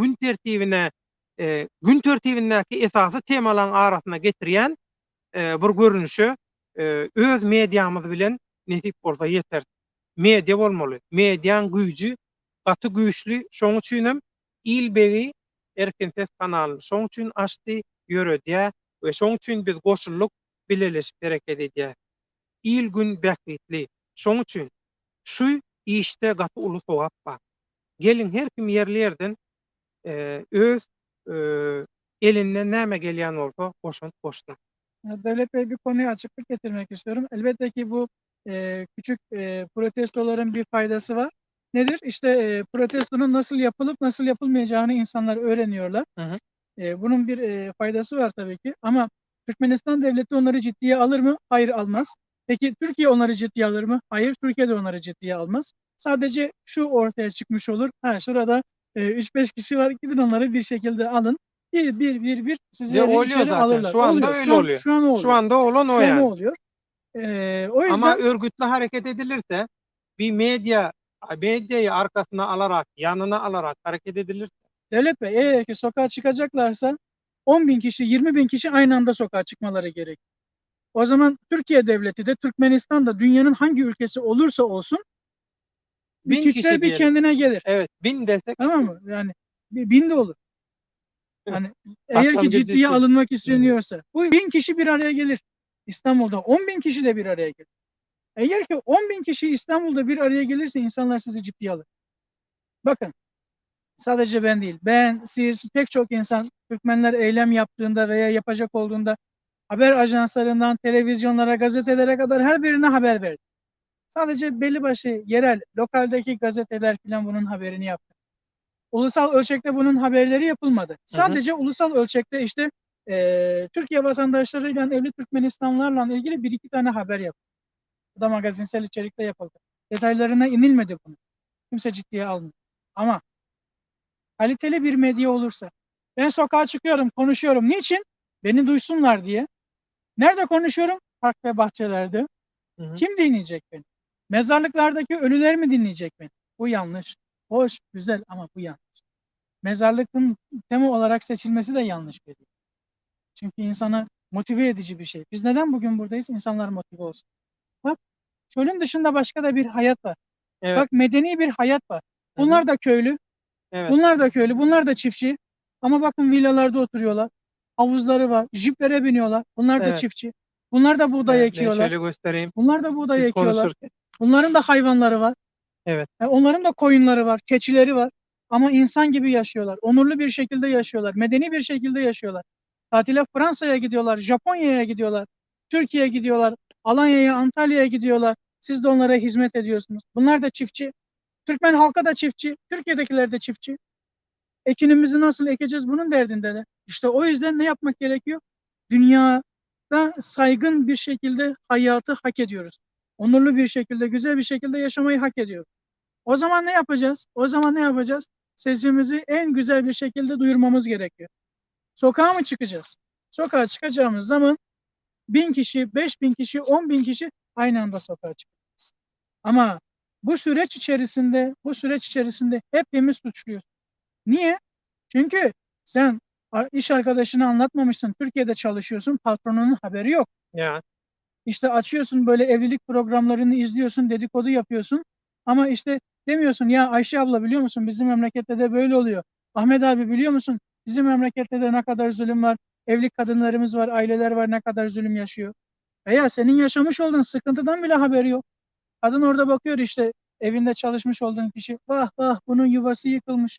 gün tertibindäki esasy temalaryň arasyna getirýän bir görünüşi öz mediýamyz bilen nesip bolsa ýeter. Media bolmaly. Mediýaň güýji gaty güýçli. Şoň üçin hem İlbegi erkensiz kanalyny şoň üçin açdy, ýöredýär we şoň üçin biz goşulyp bileleşip hereket edýär. İl gün bähritli. Şoň üçin şu işte gaty uly sowap bar. Gelin her kim yerli ýerden öz elinden näme gelýän bolsa goşunt goşsun. Devlet Bey, bir konuya açıklık getirmek istiyorum. Elbette ki bu küçük protestoların bir faydası var. Nedir? İşte protestonun nasıl yapılıp nasıl yapılmayacağını insanlar öğreniyorlar. Hı hı. Bunun bir faydası var tabii ki. Ama Türkmenistan devleti onları ciddiye alır mı? Hayır, almaz. Peki Türkiye onları ciddiye alır mı? Hayır, Türkiye de onları ciddiye almaz. Sadece şu ortaya çıkmış olur. Şurada 3-5 kişi var. Gidin onları bir şekilde alın. Bir sizi içeri alırlar. Şu anda öyle oluyor. Şu an oluyor. Şu anda olan o Şu an yani. oluyor. O yüzden Ama örgütlü hareket edilirse, bir medyayı arkasına alarak, yanına alarak hareket edilirse. Devlet Bey, eğer ki sokağa çıkacaklarsa 10.000 kişi, 20.000 kişi aynı anda sokağa çıkmaları gerek. O zaman Türkiye devleti de, Türkmenistan da, dünyanın hangi ülkesi olursa olsun bir 1000 kişi titrer, bir diyelim. kendine gelir. Evet, 1000 desek. Tamam mı? Yani 1000 de olur. Yani eğer Başlangıç ki ciddiye için. alınmak isteniyorsa bu 1000 kişi bir araya gelir. İstanbul'da 10.000 kişi de bir araya gelir. Eğer ki 10.000 kişi İstanbul'da bir araya gelirse insanlar sizi ciddiye alır. Bakın, sadece ben değil, ben, siz, pek çok insan Türkmenler eylem yaptığında veya yapacak olduğunda haber ajanslarından televizyonlara, gazetelere kadar her birine haber verdi. Sadece belli başlı yerel, lokaldeki gazeteler falan bunun haberini yaptı. Ulusal ölçekte bunun haberleri yapılmadı. Sadece ulusal ölçekte işte Türkiye vatandaşlarıyla evli Türkmenistanlarla ilgili bir iki tane haber yapıldı. Bu da magazinsel içerikte yapıldı. Detaylarına inilmedi bunu. Kimse ciddiye almıyor. Ama kaliteli bir medya olursa, ben sokağa çıkıyorum, konuşuyorum. Niçin? Beni duysunlar diye. Nerede konuşuyorum? Park ve bahçelerde. Kim dinleyecek beni? Mezarlıklardaki ölüler mi dinleyecek beni? Bu yanlış. Hoş, güzel ama bu yanlış. mezarlıkın tema olarak seçilmesi de yanlış geliyor. Çünkü insanı motive edici bir şey. Biz neden bugün buradayız? İnsanlar motive olsun. Bak, çölün dışında başka da bir hayat var. Evet. Bak, medeni bir hayat var. Hı hı. Bunlar da köylü. Evet. Bunlar da köylü. Bunlar da çiftçi. Ama bakın villalarda oturuyorlar. Havuzları var. Jiplere biniyorlar. Bunlar da Evet. çiftçi. Bunlar da buğday Ben ekiyorlar. şöyle göstereyim. Bunlar da buğday Siz ekiyorlar. konuşurken. Bunların da hayvanları var. Evet. Onların da koyunları var, keçileri var. Ama insan gibi yaşıyorlar. Onurlu bir şekilde yaşıyorlar. Medeni bir şekilde yaşıyorlar. Tatile Fransa'ya gidiyorlar, Japonya'ya gidiyorlar, Türkiye'ye gidiyorlar, Alanya'ya, Antalya'ya gidiyorlar. Siz de onlara hizmet ediyorsunuz. Bunlar da çiftçi. Türkmen halkı da çiftçi. Türkiye'dekiler de çiftçi. Ekinimizi nasıl ekeceğiz bunun derdindeler. İşte o yüzden ne yapmak gerekiyor? Dünyada saygın bir şekilde hayatı hak ediyoruz. Onurlu bir şekilde, güzel bir şekilde yaşamayı hak ediyoruz. O zaman ne yapacağız? O zaman ne yapacağız? Sesimizi en güzel bir şekilde duyurmamız gerekiyor. Sokağa mı çıkacağız? Sokağa çıkacağımız zaman 1000 kişi, 5000 kişi, 10.000 kişi aynı anda sokağa çıkacağız. Ama bu süreç içerisinde hepimiz suçluyuz. Niye? Çünkü sen iş arkadaşına anlatmamışsın. Türkiye'de çalışıyorsun, patronunun haberi yok. Ya. İşte açıyorsun böyle evlilik programlarını izliyorsun, dedikodu yapıyorsun. Ama işte demiyorsun ya Ayşe abla biliyor musun bizim memlekette de böyle oluyor. Ahmet abi biliyor musun bizim memlekette de ne kadar zulüm var. Evli kadınlarımız var, aileler var ne kadar zulüm yaşıyor. Veya senin yaşamış olduğun sıkıntıdan bile haberi yok. Kadın orada bakıyor işte evinde çalışmış olduğun kişi. Vah vah bunun yuvası yıkılmış.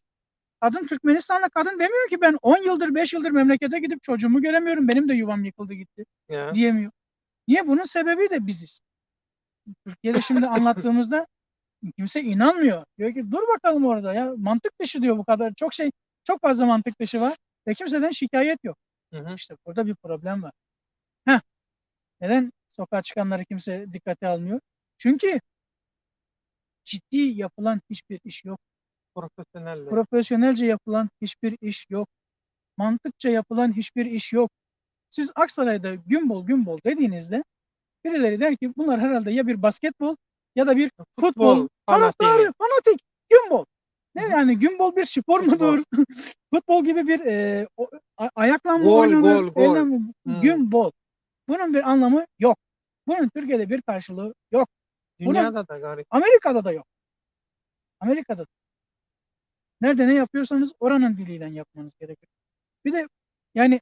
Kadın Türkmenistan'da kadın demiyor ki ben 10 yıldır 5 yıldır memlekete gidip çocuğumu göremiyorum. Benim de yuvam yıkıldı gitti Ya. diyemiyor. Niye? Bunun sebebi de biziz. Türkiye'de şimdi anlattığımızda kimse inanmıyor. Diyor ki dur bakalım orada ya mantık dışı diyor bu kadar. Çok fazla mantık dışı var ve kimseden şikayet yok. Hı hı. İşte burada bir problem var. Heh, neden sokağa çıkanları kimse dikkate almıyor? Çünkü ciddi yapılan hiçbir iş yok. Profesyonel. Profesyonelce yapılan hiçbir iş yok. Mantıkça yapılan hiçbir iş yok. Siz Aksaray'da gün bol dediğinizde birileri der ki bunlar herhalde ya bir basketbol ya da bir futbol Futbol fanatiği. fanatik Gümbol. Ne Hı hı. yani Gümbol bir spor Futbol. mudur? Futbol gibi bir ayakla mı Gol, oynanır? gol, Elle gol. mi? Hmm. Gümbol. Bunun bir anlamı yok. Bunun Türkiye'de bir karşılığı yok. Bunun Dünyada da garip. Amerika'da da yok. Amerika'da da. Nerede ne yapıyorsanız oranın diliyle yapmanız gerekiyor. Bir de yani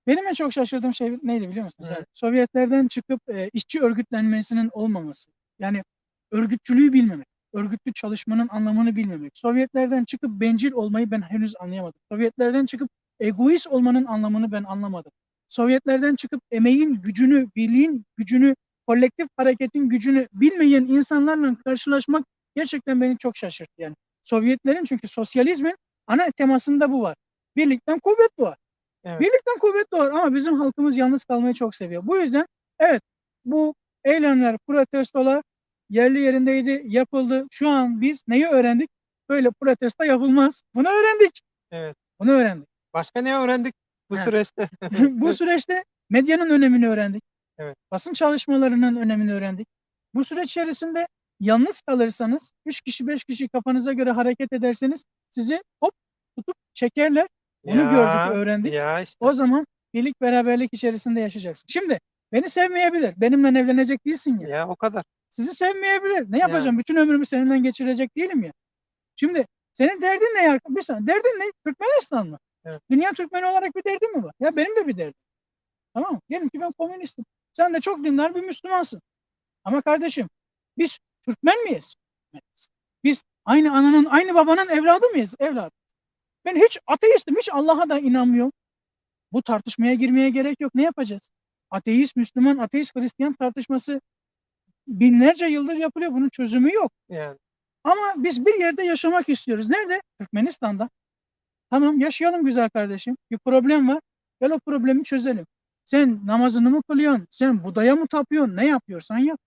benim en çok şaşırdığım şey neydi biliyor musunuz? Hı. Yani Sovyetlerden çıkıp işçi örgütlenmesinin olmaması. Yani örgütçülüğü bilmemek, örgütlü çalışmanın anlamını bilmemek. Sovyetlerden çıkıp bencil olmayı ben henüz anlayamadım. Sovyetlerden çıkıp egoist olmanın anlamını ben anlamadım. Sovyetlerden çıkıp emeğin gücünü, birliğin gücünü, kolektif hareketin gücünü bilmeyen insanlarla karşılaşmak gerçekten beni çok şaşırttı yani. Sovyetlerin çünkü sosyalizmin ana temasında bu var. Birlikten kuvvet doğar. Evet. Birlikten kuvvet doğar ama bizim halkımız yalnız kalmayı çok seviyor. Bu yüzden evet bu eylemler, protestolar yerli yerindeydi, yapıldı. Şu an biz neyi öğrendik? Böyle protesto yapılmaz. Bunu öğrendik. Evet. Bunu öğrendik. Başka ne öğrendik bu He. süreçte? Bu süreçte medyanın önemini öğrendik. Evet. Basın çalışmalarının önemini öğrendik. Bu süreç içerisinde yalnız kalırsanız 3 kişi 5 kişi kafanıza göre hareket ederseniz sizi hop tutup çekerler. Bunu gördük, Ya, öğrendik. ya işte. O zaman birlik beraberlik içerisinde yaşayacaksın. Şimdi beni sevmeyebilir. Benimle evlenecek değilsin ya. Ya o kadar. Sizi sevmeyebilir. Ne Yani. yapacağım? Bütün ömrümü seninle geçirecek değilim ya. Şimdi senin derdin ne ya? Bir saniye. Derdin ne? Türkmenistan mı? Evet. Dünya Türkmeni olarak bir derdin mi var? Ya benim de bir derdim. Tamam mı? Diyelim ki ben komünistim. Sen de çok dindar bir Müslümansın. Ama kardeşim biz Türkmen miyiz? Biz aynı ananın, aynı babanın evladı mıyız? Evladı. Ben hiç ateistim, hiç Allah'a da inanmıyorum. Bu tartışmaya girmeye gerek yok. Ne yapacağız? Ateist, Müslüman, ateist, Hristiyan tartışması binlerce yıldır yapılıyor. Bunun çözümü yok. Yani. Ama biz bir yerde yaşamak istiyoruz. Nerede? Türkmenistan'da. Tamam yaşayalım güzel kardeşim. Bir problem var. Gel o problemi çözelim. Sen namazını mı kılıyorsun? Sen Buda'ya mı tapıyorsun? Ne yapıyorsan yap.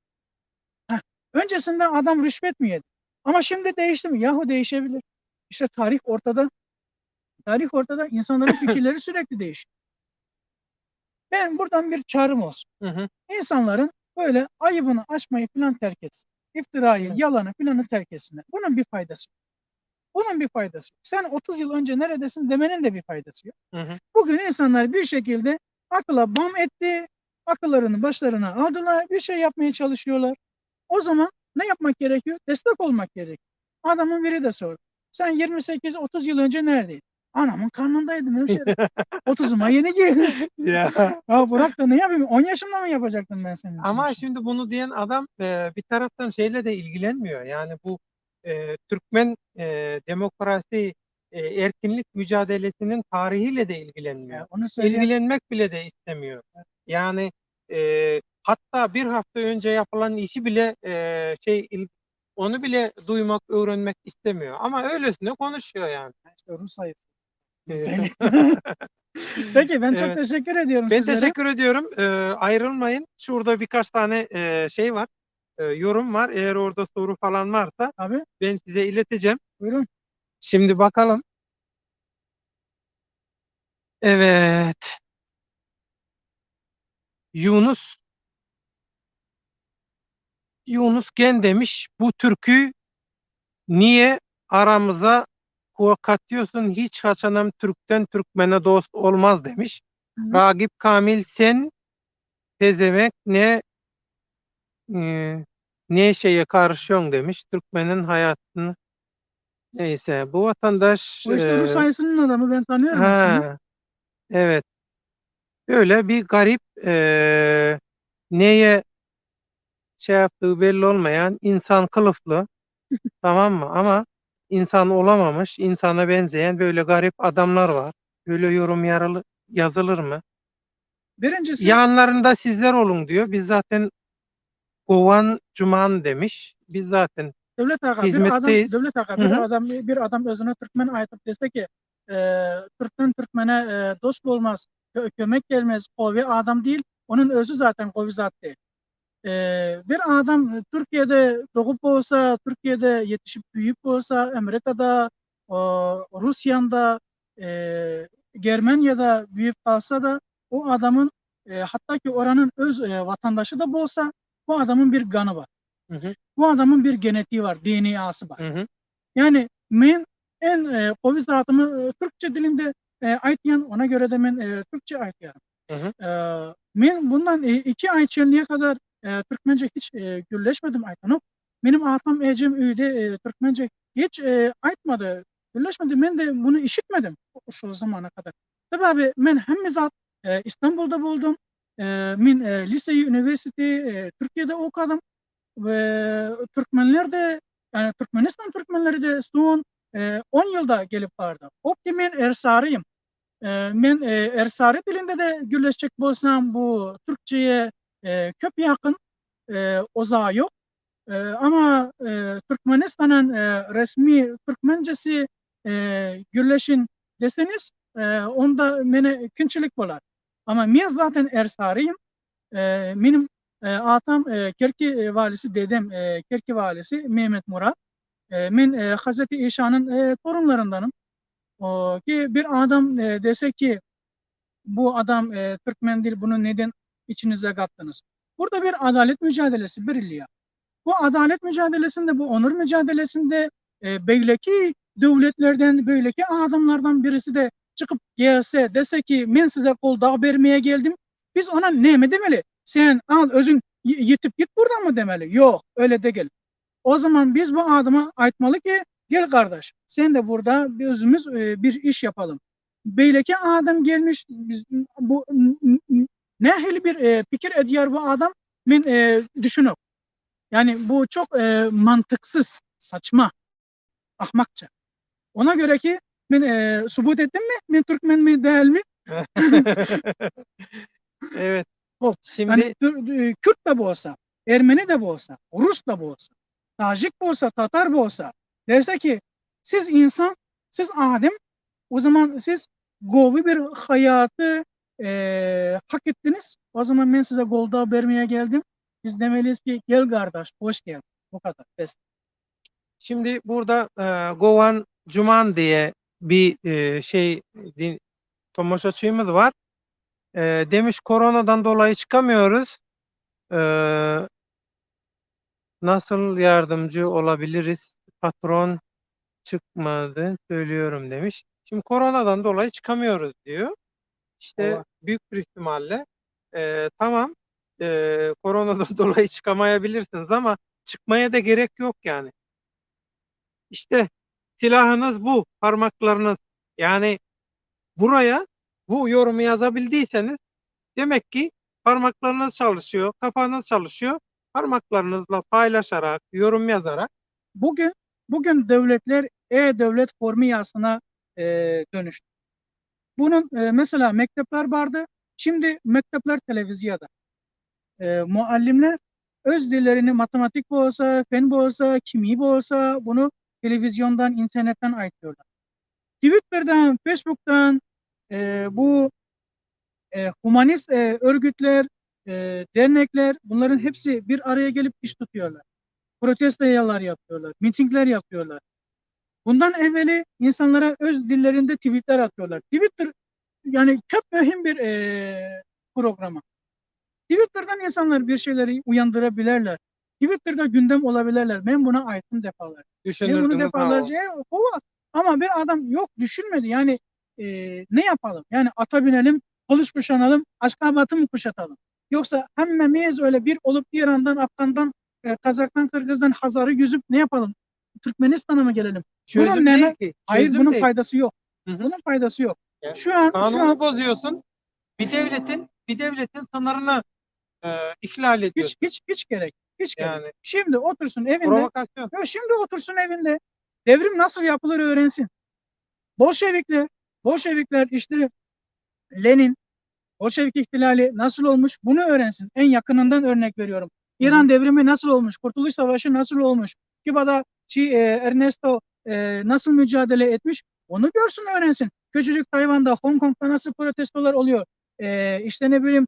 Heh. Öncesinde adam rüşvet mi yedi? Ama şimdi değişti mi? Yahu değişebilir. İşte tarih ortada. Tarih ortada. İnsanların fikirleri sürekli değişiyor. Ben buradan bir çağrım olsun. Hı hı. İnsanların böyle ayıbını açmayı falan terk etsin. İftirayı, Evet. yalanı filanı terk etsinler. Bunun bir faydası yok. Onun bir faydası yok. Sen 30 yıl önce neredesin demenin de bir faydası yok. Hı hı. Bugün insanlar bir şekilde akıla bam etti, akıllarını başlarına aldılar, bir şey yapmaya çalışıyorlar. O zaman ne yapmak gerekiyor? Destek olmak gerekiyor. Adamın biri de sordu. Sen 28-30 yıl önce neredeydin? Anamın karnındaydım hemşerim. 30'uma yeni girdim. Ya. Ya bırak da ne yapayım? 10 yaşımda mı yapacaktım ben senin için Ama bir şey? şimdi bunu diyen adam bir taraftan şeyle de ilgilenmiyor. Yani bu Türkmen demokrasi erkinlik mücadelesinin tarihiyle de ilgilenmiyor. Onu söyleyen İlgilenmek bile de istemiyor. Yani hatta bir hafta önce yapılan işi bile onu bile duymak, öğrenmek istemiyor. Ama öylesine konuşuyor yani. işte Rus ayıp. Evet. Peki ben çok Evet. teşekkür ediyorum Ben sizlere. teşekkür ediyorum. Ayrılmayın. Şurada birkaç tane şey var, yorum var. Eğer orada soru falan varsa Abi ben size ileteceğim. buyurun. Şimdi bakalım. Evet. Yunus Yunus Gen demiş. Bu türkü niye aramıza katıyorsun? Hiç haçanam Türk'ten Türkmen'e dost olmaz demiş. Hı. Ragip Kamil sen pezevenk e, ne şeye karışıyorsun demiş. Türkmen'in hayatını. Neyse bu vatandaş O işte Rus ayısının adamı, ben tanıyorum hepsini. ha evet böyle bir garip neye şey yaptığı belli olmayan insan kılıflı, tamam mı, ama insan olamamış, insana benzeyen böyle garip adamlar var. Böyle yorum yazılır mı? Birincisi Yanlarında sizler olun diyor. Biz zaten kovan cuman demiş. Biz zaten Devlet Aga bir adam, hizmetteyiz. Devlet Aga Hı hı. bir adam özüne Türkmen aytıp dese ki e, Türk'ten Türkmen'e dost olmaz, kömek gelmez, o bir adam değil. Onun özü zaten o bir zat değil. Bir adam Türkiye'de doğup olsa, Türkiye'de yetişip büyüyüp olsa, Amerika'da, Rusya'da, Germanya'da büyüyüp kalsa da o adamın hatta ki oranın öz vatandaşı da olsa bu adamın bir kanı var. Hı hı. Bu adamın bir genetiği var, DNA'sı var. Hı hı. Yani men en o zatımı Türkçe dilinde aytyan, ona göre de men Türkçe aytyan. Hı hı. Men bundan 2 ay içeriye kadar Türkmence hiç gürleşmedim aytanıp. Benim atam ecem üyde Türkmence hiç aytmadı, gürleşmedi. Men de bunu işitmedim şu zamana kadar. Tabii abi men hem zat İstanbul'da buldum. Men liseyi, üniversiteyi Türkiye'de okudum ve Türkmenler de, yani Türkmenistan Türkmenleri de son 10 yılda gelip vardı. Optimin Ersarıyım. Men Ersari dilinde de gürleşecek bolsam bu Türkçe'ye köp yakın, ozağı yok. Ama Türkmenistan'ın resmi Türkmencesi gürleşin deseniz onda mene künçilik bolar. Ama men zaten Ersarıyım. Benim atam Kerki valisi, dedem Kerki valisi Mehmet Murat. Men Hazreti İsa'nın torunlarındanım. O ki bir adam dese ki bu adam Türkmen değil, bunu neden içinize kattınız? Burada bir adalet mücadelesi birliği. Bu adalet mücadelesinde, bu onur mücadelesinde beyleki devletlerden, beyleki adamlardan birisi de çıkıp gelse dese ki ben size kol dağ vermeye geldim. Biz ona ne mi demeli? Sen al özün yitip git buradan mı demeli? Yok, öyle değil. O zaman biz bu adama aytmalı ki gel kardeş, sen de burada bir özümüz bir iş yapalım. Beyleki adam gelmiş, biz bu nehli bir fikir ediyor bu adam, ben düşünüyorum. Yani bu çok mantıksız, saçma, ahmakça. Ona göre ki ben subut ettim mi? Ben Türkmen mi değil mi? Evet. O. Yani Şimdi Kürt de bu olsa, Ermeni de bu olsa, Rus da bu olsa, Tacik bu olsa, Tatar bu olsa derse ki siz insan, siz Adem, o zaman siz govi bir hayatı hak ettiniz. O zaman ben size golda vermeye geldim. Biz demeliyiz ki gel kardeş, hoş geldin. Bu kadar. Best. Şimdi burada Govan Cuman diye bir tomoşaçımız var. Demiş koronadan dolayı çıkamıyoruz. E, Nasıl yardımcı olabiliriz? Patron çıkmadı söylüyorum demiş. Şimdi koronadan dolayı çıkamıyoruz diyor. İşte Allah. büyük bir ihtimalle tamam, koronadan dolayı çıkamayabilirsiniz ama çıkmaya da gerek yok yani. İşte silahınız bu, parmaklarınız. Yani buraya bu yorumu yazabildiyseniz demek ki parmaklarınız çalışıyor, kafanız çalışıyor. Parmaklarınızla paylaşarak, yorum yazarak. Bugün bugün devletler e-devlet formiyasına dönüştü. Bunun mesela mektepler vardı. Şimdi mektepler televizyonda. Muallimler öz dillerini matematik bu olsa, fen bu olsa, kimya bu olsa bunu televizyondan, internetten ayıklıyorlar. Twitter'dan, Facebook'tan bu humanist örgütler, dernekler bunların hepsi bir araya gelip iş tutuyorlar. Protestolar yapıyorlar, mitingler yapıyorlar. Bundan evveli insanlara öz dillerinde tweetler atıyorlar. Twitter yani çok mühim bir programa. Twitter'dan insanlar bir şeyleri uyandırabilirler. Twitter'da gündem olabilirler. Ben buna aittim defalar. Ben bunu Düşünürdünüz ha o. defalarca ama bir adam yok düşünmedi. Yani ne yapalım? Yani ata binelim, kılıç kuşanalım, Aşkabat'ı mı kuşatalım? Yoksa hemmemiz öyle bir olup İran'dan, Afgan'dan, Kazak'tan, Kırgız'dan, Hazar'ı yüzüp ne yapalım? Türkmenistan'a mı gelelim? Bunun Çözüm değil ki. hayır Çözüm bunun değil. faydası yok. Hı hı. Bunun faydası yok. Yani Şu an kanunu bozuyorsun. Bir devletin sınırını ihlal ediyorsun. hiç gerek. Hiç gerek. Yani Şimdi otursun evinde. provokasyon. Şimdi otursun evinde. Devrim nasıl yapılır öğrensin. Bolşevikler, Bolşevikler işte Lenin, Bolşevik ihtilali nasıl olmuş bunu öğrensin. En yakınından örnek veriyorum. Hı hı. İran devrimi nasıl olmuş? Kurtuluş Savaşı nasıl olmuş? Küba'da Ernesto nasıl mücadele etmiş? Onu görsün öğrensin. Küçücük Tayvan'da, Hong Kong'da nasıl protestolar oluyor? İşte ne bileyim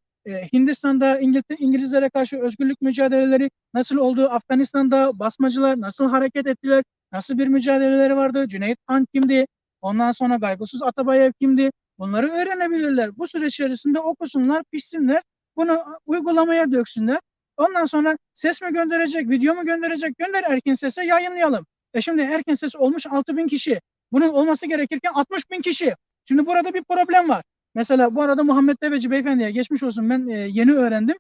Hindistan'da İngilizlere karşı özgürlük mücadeleleri nasıl oldu? Afganistan'da basmacılar nasıl hareket ettiler? Nasıl bir mücadeleleri vardı? Cüneyt Han kimdi? Ondan sonra Gaygusuz Atabayev kimdi? Bunları öğrenebilirler. Bu süreç içerisinde okusunlar, pişsinler, bunu uygulamaya döksünler. Ondan sonra ses mi gönderecek, video mu gönderecek, gönder Erkin Ses'e yayınlayalım. Şimdi Erkin Ses olmuş 6.000 kişi. Bunun olması gerekirken 60.000 kişi. Şimdi burada bir problem var. Mesela bu arada Muhammed Deveci Beyefendi'ye geçmiş olsun ben yeni öğrendim.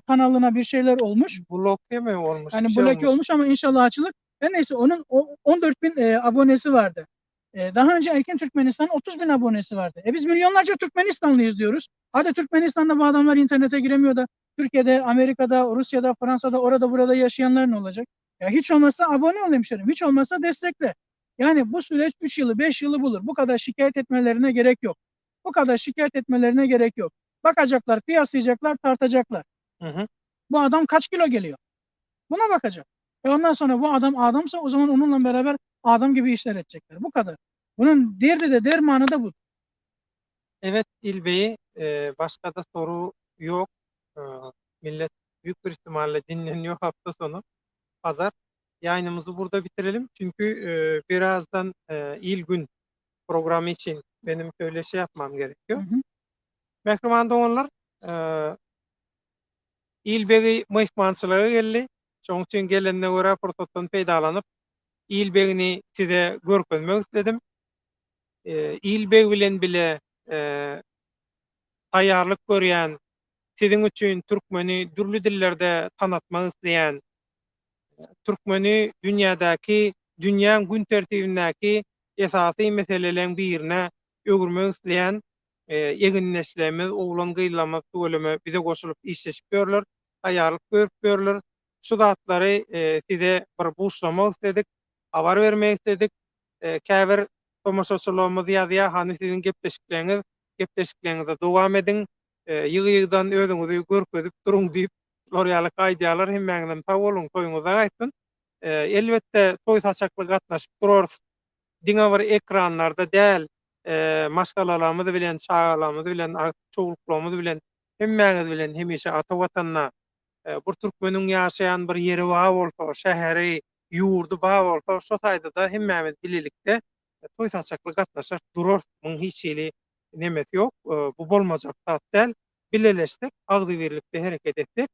Kanalına bir şeyler olmuş. Bloke mi olmuş? Bir Yani şey bloke olmuş. olmuş ama inşallah açılır. Ve neyse onun 14 bin abonesi vardı. Daha önce Erkin Türkmenistan'ın 30 bin abonesi vardı. Biz milyonlarca Türkmenistanlıyız diyoruz. Hadi Türkmenistan'da bu adamlar internete giremiyor da Türkiye'de, Amerika'da, Rusya'da, Fransa'da, orada burada yaşayanlar ne olacak? Ya hiç olmazsa abone ol hemşerim. Hiç olmazsa destekle. Yani bu süreç 3 yılı 5 yılı bulur. Bu kadar şikayet etmelerine gerek yok. Bu kadar şikayet etmelerine gerek yok. Bakacaklar, kıyaslayacaklar, tartacaklar. Hı hı. Bu adam kaç kilo geliyor? Buna bakacak. Ondan sonra bu adam adamsa o zaman onunla beraber adam gibi işler edecekler. Bu kadar. Bunun derdi de dermanı da bu. Evet İlbey'i, başka da soru yok. E, Millet büyük bir ihtimalle dinleniyor hafta sonu. Pazar. Yayınımızı burada bitirelim. Çünkü birazdan İl Gün programı için benim söyleşi yapmam Hı gerekiyor. hı. Mehriman doğanlar, İlbegi mıhmançılığı geldi. Şoň üçin gelende göre fırsatdan peýdalanyp İlbegini size görkezmek istedim. İlbeg bilen bile eee taýýarlyk görýän, siziň üçin türkmeni dürli dillerde tanatmak isleýän, türkmeni dünýädäki, dünýäň gün tertibindäki esasy meseleleň birine öwürmek isleýän eginleşlerimiz, oglan gyllamaz bölümi bize goşulyp işleşip görler, taýýarlyk görüp görler. Şu zatlary size bir buşlamak istedik, habar bermek istedik. Käbir tomoşaçylarymyz ýazýar, hani sizin gepleşiklerinize dowam edin. Ýygy-ýygydan özüňizi görkezip duruň diýip Loryalyk aýdýarlar hemmäňizem sag bolun, toýuňyza gaýtyn. Elbetde toý saçakly gatnaşyp durarys. Diňe bir ekranlarda däl, maşgalalarymyz bilen, çagalarymyz bilen, çoguluklarymyz bilen, hemmäňiz bilen hemişe ata watanyna bir türkmeniň ýaşaýan bir ýeri bar bolsa, şäheri, ýurdu bar bolsa, şo taýda da hemmämiz bililikde toý saçakly gatnaşyp durarys. Muň hiç ýeli nemes ýok. Bu bolmajak zat däl. Bileleşdik, agdy birlikde hereket etdik.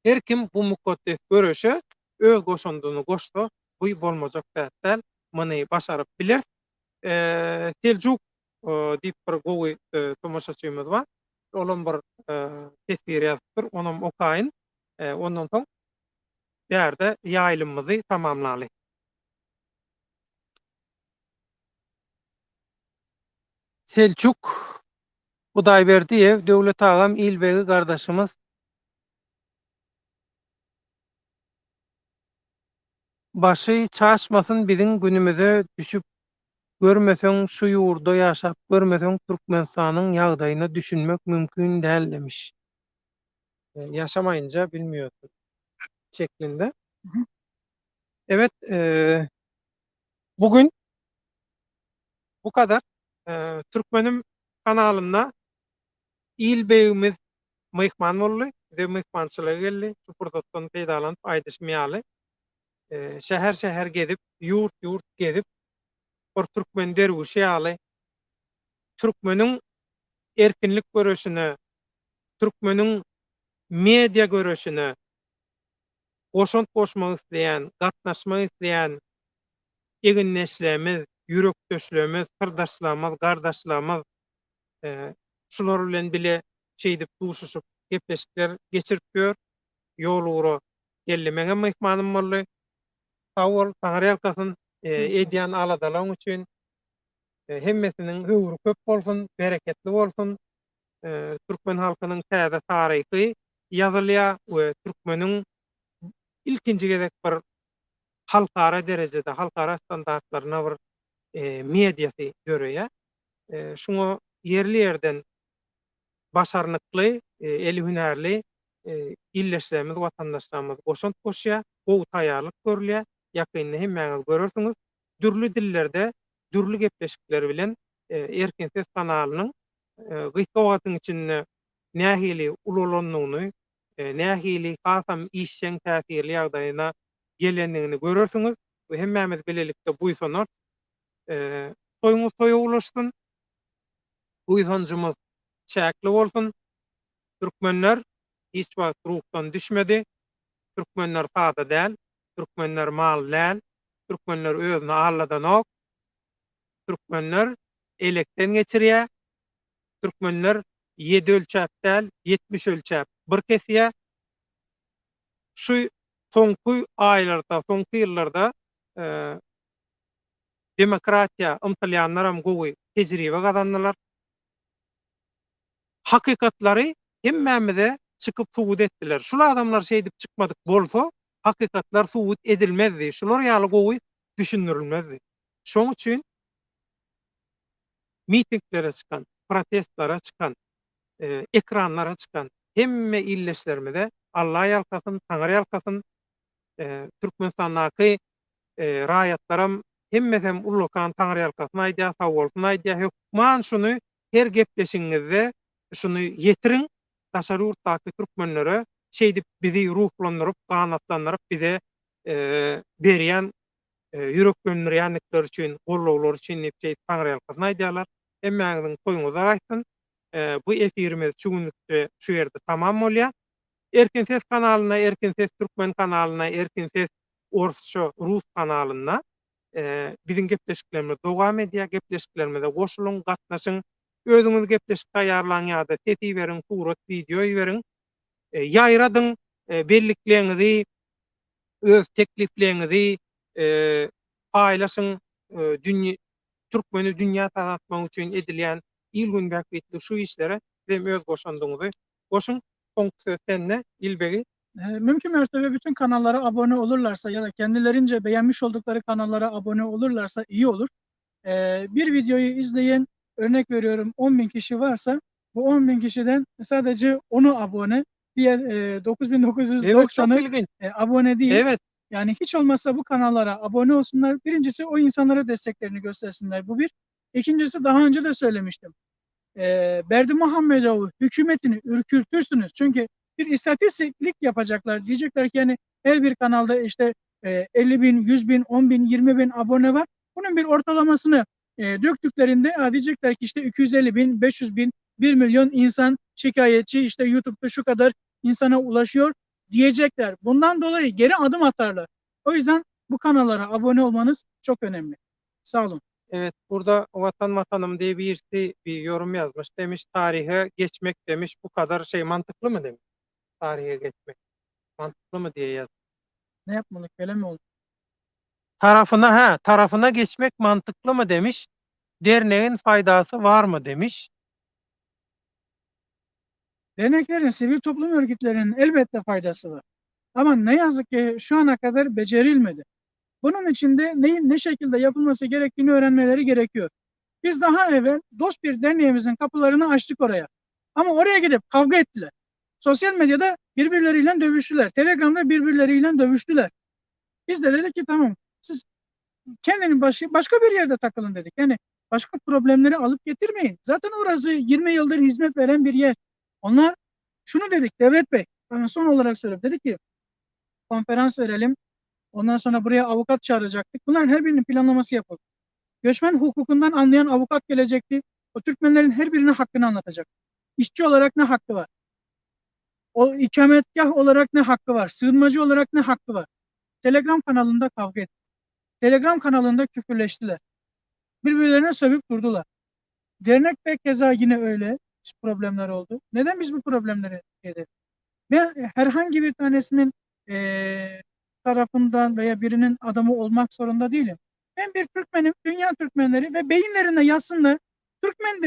Her kim bu mukaddes görüşe öz goşundygyny goşsa, bu bolmajak zat däl. many başaryp biler. Seljuk diýip bir gowy tomaşaçymyz bar. Olam bir tesbir ýazypdyr. Onam okaýyn. Ondan soň ýerde ýaýlymyzy tamamlaly. Selçuk Hudaýberdiýew, Döwlet agam İlbegi gardaşymyz başy çaşmasyn biziň günümize düşüp görmeseň şu ýurda ýaşap görmeseň Türkmenistanyň ýagdaýyny düşünmek mümkin däl demiş. Yaşamayınca bilmiyorsun şeklinde. Hı hı. Evet, bugün bu kadar. Türkmenim kanalında İlbegimiz mehman boldy. Bize mehmançylyga geldi. Şu pursatdan peýdalanyp aýdyşmaýaly. Şäher gezip, ýurt gezip, bir türkmen derwişi ýaly, türkmeniň erkinlik göreşine, türkmeniň media göreşine goşunt goşmak isleýän, gatnaşmak isleýän eginneşlerimiz, ýürekdeşlerimiz, sırdaşlarymyz, gardaşlarymyz şular bilen bile şeýdip duşuşyp gepleşikler geçirip ýör. Ýolugura geldi. Meňe mehmanym boldy. Sag bol, taňry ýalkasyn edýän aladalaň üçin hemmesiniň ömrü köp bolsun, bereketli bolsun. Türkmen halkynyň täze taryhy ýazylýa we türkmeniň ilkinji gezek bir halkara derejede, halkara standartlaryna bir mediasy görýär. Şuňa yerli ýerden başarnykly, eli hünärli illeşlerimiz, watandaşlarymyz goşunt goşýar, gowy taýýarlyk görülýär. Ýakynda hemmäňiz görersiňiz. Dürli dillerde, dürli gepleşikler bilen Erkin Ses kanalynyň gysga wagtyň içinde nähili ulanlygyny, nähili hasam işçiň täsirli ýagdaýyna gelendigini görersiňiz. Bu hemmämiz bilelikde buýsanok. Toýuňyz toýa ulaşsyn. Buýsancymyz çäkli bolsun. Türkmenler hiç wagt ruhdan düşmedi. Türkmenler sada däl, Türkmenler mal däl, Türkmenler özüni Alladan ok, Türkmenler elekden geçirýär, Türkmenler 7 ölçäp däl, 70 ölçäp bir kesýär. Şu soňky aýlarda, soňky ýyllarda demokratiýa ymtylýanlaram gowy tejribe gazandylar. Hakykatlary hemmämize çykyp subut etdiler. Şular adamlar şeýdip çykmadyk bolsa, hakykatlar subut edilmezdi. Şular ýaly gowy düşündirilmezdi. Şoň üçin mitinglere çykan, protestlara çykan, ekranlara çykan hemme illeşlerimize Allah ýalkasyn, Taňry ýalkasyn, Türkmenistanyňky raýatlaram hemmesem ullakan Taňry ýalkasyna aýdýar, sag bolsun aýdýar. Hökman şunu her gepleşiňizde şunu ýetiriň. Daşary ýurtdaky türkmenlere şeýdip bizi ruhlandyryp, ganatlandyryp bize berýän ýüreklendirýänlikler üçin, gollawlar üçin näçe Taňry ýalkasyna aýdýarlar. Emmäňiziň toýuňyza gaýtyn. Bu efirimiz şu günlükde şu ýerde tamam bolýar. Erkin Ses kanalyna, Erkin Ses Türkmen kanalyna, Erkin Ses Orsça Rus kanalyna biziň gepleşiklerimiz dowam edýär. Gepleşiklerimize goşulyň, gatnaşyň. Özüňiz gepleşik taýýarlaň ýa-da sesi beriň, surat, videoy beriň. Ýaýradyň bellikleňizi, öz teklifleňizi paýlaşyň. Türkmeni dünýä tanatmak üçin edilýän ilgün bäkbetli şu işlere hem öz goşandyňyzy goşuň. Soňky söz sende İlbegi. Mümkün mertebe bütün kanallara abone olurlarsa ya da kendilerince beğenmiş oldukları kanallara abone olurlarsa iyi olur. Bir videoyu izleyen, örnek veriyorum 10.000 kişi varsa bu 10.000 kişiden sadece 10'u abone, diğer 9.990'ı abone değil. Evet. Yani hiç olmazsa bu kanallara abone olsunlar. Birincisi o insanlara desteklerini göstersinler. Bu bir. İkincisi daha önce de söylemiştim. Berdi Muhammedoğlu hükümetini ürkütürsünüz. Çünkü bir istatistiklik yapacaklar. Diyecekler ki yani her bir kanalda işte 50.000, 100.000, 10.000, 20.000 abone var. Bunun bir ortalamasını döktüklerinde diyecekler ki işte 250.000, 500.000, 1 milyon insan şikayetçi, işte YouTube'da şu kadar insana ulaşıyor diyecekler. Bundan dolayı geri adım atarlar. O yüzden bu kanallara abone olmanız çok önemli. Sağ olun. Evet, burada Vatan Vatanım diye birisi bir yorum yazmış. Demiş tarihe geçmek demiş. Bu kadar şey mantıklı mı demiş. Tarihe geçmek mantıklı mı diye yazmış. Ne yapmalı? Öyle mi oldu? Tarafına geçmek mantıklı mı demiş. Derneğin faydası var mı demiş. Derneklerin, sivil toplum örgütlerinin elbette faydası var. Ama ne yazık ki şu ana kadar becerilmedi. Bunun için de neyin ne şekilde yapılması gerektiğini öğrenmeleri gerekiyor. Biz daha evvel dost bir derneğimizin kapılarını açtık oraya. Ama oraya gidip kavga ettiler. Sosyal medyada birbirleriyle dövüştüler. Telegram'da birbirleriyle dövüştüler. Biz de dedik ki tamam, siz kendinin başka bir yerde takılın dedik. Yani başka problemleri alıp getirmeyin. Zaten orası 20 yıldır hizmet veren bir yer. Onlar şunu dedik Devlet Bey. Ben son olarak söyleyeyim. Dedik ki konferans verelim. Ondan sonra buraya avukat çağıracaktık. Bunların her birinin planlaması yapıldı. Göçmen hukukundan anlayan avukat gelecekti. O Türkmenlerin her birinin hakkını anlatacak. İşçi olarak ne hakkı var? O ikametgah olarak ne hakkı var? Sığınmacı olarak ne hakkı var? Telegram kanalında kavga etti. Telegram kanalında küfürleştiler. Birbirlerine sövüp durdular. Dernekte keza yine öyle problemler oldu. Neden biz bu problemleri yedik? Ve herhangi bir tanesinin tarafından veya birinin adamı olmak zorunda değilim. Ben bir Türkmenim, dünya Türkmenleri ve beyinlerine yazsınlar. Türkmen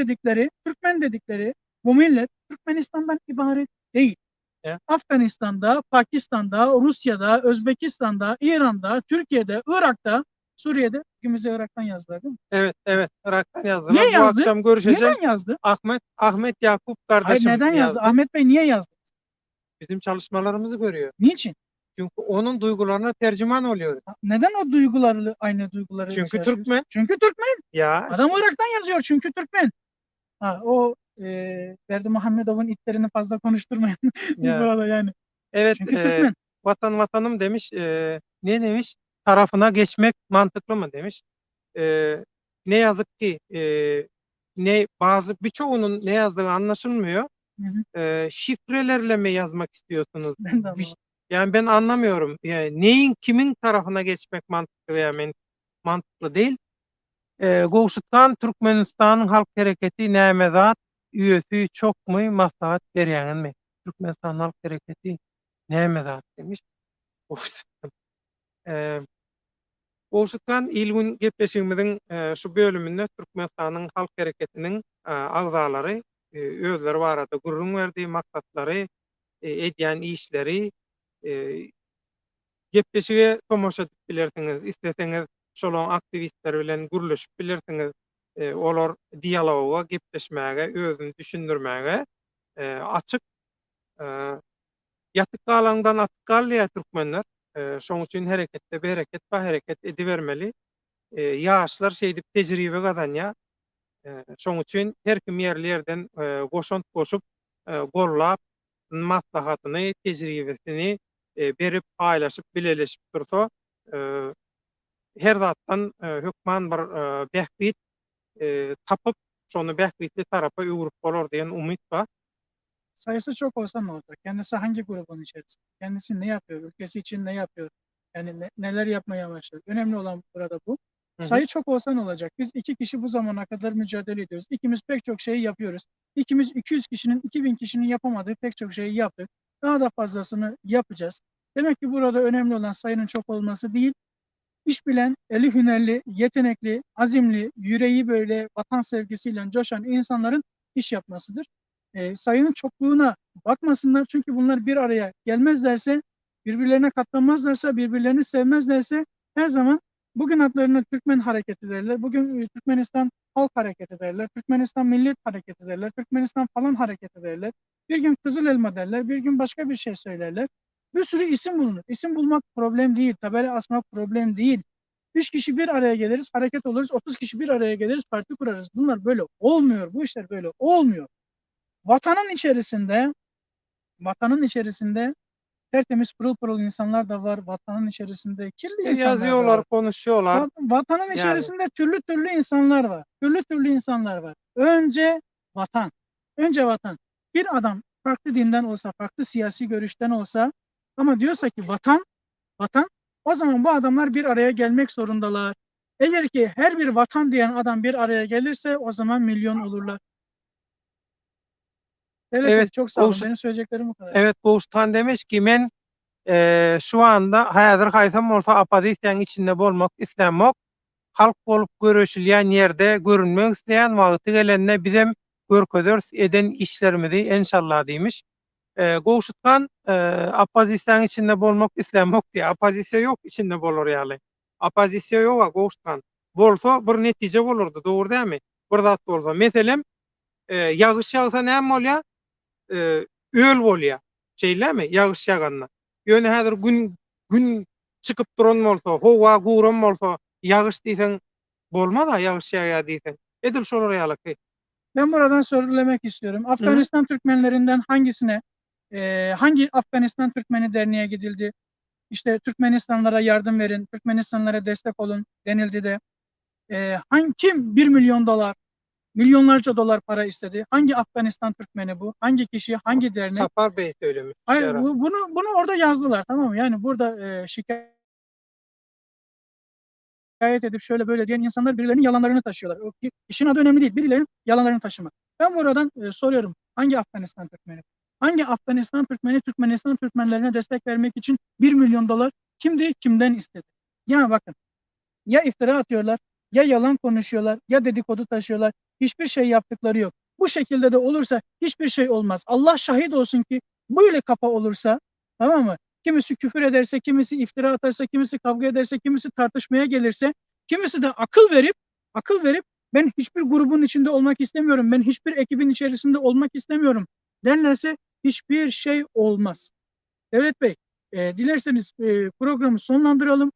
dedikleri bu millet Türkmenistan'dan ibaret değil. Evet. Afganistan'da, Pakistan'da, Rusya'da, Özbekistan'da, İran'da, Türkiye'de, Irak'ta, Suriye'de, ikimize Irak'tan yazdılar değil mi? Evet, Irak'tan yazdılar. Niye Bu yazdı? akşam görüşeceğim. Neden yazdı? Ahmet Yakup Hayır, kardeşim neden yazdı? yazdı. Ahmet Bey niye yazdı? Bizim çalışmalarımızı görüyor. Niçin? Çünkü onun duygularına tercüman oluyor. Neden o duygularla aynı duyguları Çünkü yaşıyoruz? Türkmen. Çünkü Türkmen. Ya Adam Irak'tan yazıyor çünkü Türkmen. O Berdi Muhammedov'un itlerini fazla konuşturmayın ya. burada yani. Evet, Çünkü Türkmen. vatanım demiş. Ne demiş? Tarafına geçmek mantıklı mı demiş. Ne yazık ki birçoğunun ne yazdığı anlaşılmıyor. Hı hı. Şifrelerle mi yazmak istiyorsunuz? Ben de anlamadım. Yani ben anlamıyorum. Yani neyin kimin tarafına geçmek mantıklı veya mantıklı değil. Goşutkan Türkmenistan Halk Hareketi näme zat üyesi çokmy maslahat berýänmi? Türkmenistan Halk Hareketi näme zat demiş. Goşutkan ilgin gepleşigimiziň şu bölüminde Türkmenistanyň Halk Hareketiniň agzalary özleri barada gurrun berdiği maksatlary, edýän işleri gepleşige tomoşa edip bilersiňiz. İsteseňiz şolaň aktivistler bilen gürleşip bilersiňiz. Olar dialoga, gepleşmäge, özüni düşündirmäge açyk. Yatyk galandan atyk galýar türkmenler. Şoň üçin hereketde bereket, hareket edibermeli. Ýaşlar şeýdip tejribe gazanýar. Şoň üçin her kim ýerli ýerden goşant goşup, gollap, maslahatyny, tejribesini berip, paýlaşyp, bileleşip dursa, her zatdan hökman bir bähbit tapıp, şonu bähbitli tarapa öwürüp bolar diýen umyt bar. Sayısı çok olsa ne olacak? Kendisi hangi grubun içerisinde? Kendisi ne yapıyor? Ülkesi için ne yapıyor? Yani neler yapmaya başladı? Önemli olan burada bu. Sayı çok olsa ne olacak? Biz 2 kişi bu zamana kadar mücadele ediyoruz. İkimiz pek çok şeyi yapıyoruz. İkimiz 200 kişinin, 2000 kişinin yapamadığı pek çok şeyi yaptık. Daha da fazlasını yapacağız. Demek ki burada önemli olan sayının çok olması değil, İş bilen, eli hünerli, yetenekli, azimli, yüreği böyle vatan sevgisiyle coşan insanların iş yapmasıdır. Sayının çokluğuna bakmasınlar çünkü bunlar bir araya gelmezlerse, birbirlerine katlanmazlarsa, birbirlerini sevmezlerse her zaman bugün adlarını Türkmen hareketi derler, bugün Türkmenistan Halk Hareketi derler, Türkmenistan Millet Hareketi derler, Türkmenistan falan hareketi derler, bir gün Kızıl Elma derler, bir gün başka bir şey söylerler. Bir sürü isim bulunur. İsim bulmak problem değil, tabela asmak problem değil. 3 kişi bir araya geliriz, hareket oluruz, 30 kişi bir araya geliriz, parti kurarız. Bunlar böyle olmuyor, bu işler böyle olmuyor. Vatanın içerisinde tertemiz pırıl pırıl insanlar da var, vatanın içerisinde kirli insanlar da Yazıyorlar, var. konuşuyorlar. Vatanın içerisinde türlü türlü insanlar var, türlü türlü insanlar var. Önce vatan, Bir adam farklı dinden olsa, farklı siyasi görüşten olsa ama diyorsa ki vatan, O zaman bu adamlar bir araya gelmek zorundalar. Eğer ki her bir vatan diyen adam bir araya gelirse o zaman milyon olurlar. Devlet Bey Evet, çok sağ olun. Goğuş, Benim söyleyeceklerim bu kadar. evet Goğuştan demiş ki men şu anda häzir haýsam bolsa opozisiýanyň içinde bolmak islenmek, halk bolup görüşilýän ýerde görünmek isleýän wagty gelende bizem görkezers eden işlerimizi inşallah diýmiş. Goşutkan opozisiýanyň içinde bolmak islenmek diýär. Opozisiýa ýok, içinde bolar ýaly. Opozisiýa ýok goşutkan. Bolsa bir netije bolardy, dogry dälmi? Bir zat bolsa. Meselem, ýagyş ýagsa näme bolýar? Öl bolýar. Şeýlemi? Ýagyş ýaganda. Ýöne häzir gün çykyp duran bolsa, howa guram bolsa, ýagyş diýsen bolmaz-a, ýagyş ýaýar diýsen. Edil şolar ýaly. Ben buradan söylemek istiyorum. Hı hı. Afganistan Türkmenlerinden hangisine, hangi Afganistan Türkmeni derneğe gidildi? İşte Türkmenistanlara yardım verin, Türkmenistanlara destek olun denildi de. Kim 1 milyon dolar, milyonlarca dolar para istedi? Hangi Afganistan Türkmeni bu? Hangi kişi, hangi dernek? Safar Bey söylemiş. Hayır, bunu orada yazdılar, tamam mı? Yani burada şikayet edip şöyle böyle diyen insanlar birilerinin yalanlarını taşıyorlar. O işin adı önemli değil. Birilerinin yalanlarını taşımak. Ben buradan soruyorum. Hangi Afganistan Türkmeni? Hangi Afganistan Türkmeni Türkmenistan Türkmenlerine destek vermek için 1 milyon dolar kimdi, kimden istedi? Yani bakın, ya iftira atıyorlar, ya yalan konuşuyorlar, ya dedikodu taşıyorlar. Hiçbir şey yaptıkları yok. Bu şekilde de olursa hiçbir şey olmaz. Allah şahit olsun ki böyle kafa olursa, tamam mı? Kimisi küfür ederse, kimisi iftira atarsa, kimisi kavga ederse, kimisi tartışmaya gelirse, kimisi de akıl verip ben hiçbir grubun içinde olmak istemiyorum, ben hiçbir ekibin içerisinde olmak istemiyorum derlerse hiçbir şey olmaz. Devlet Bey, dilerseniz programı sonlandıralım.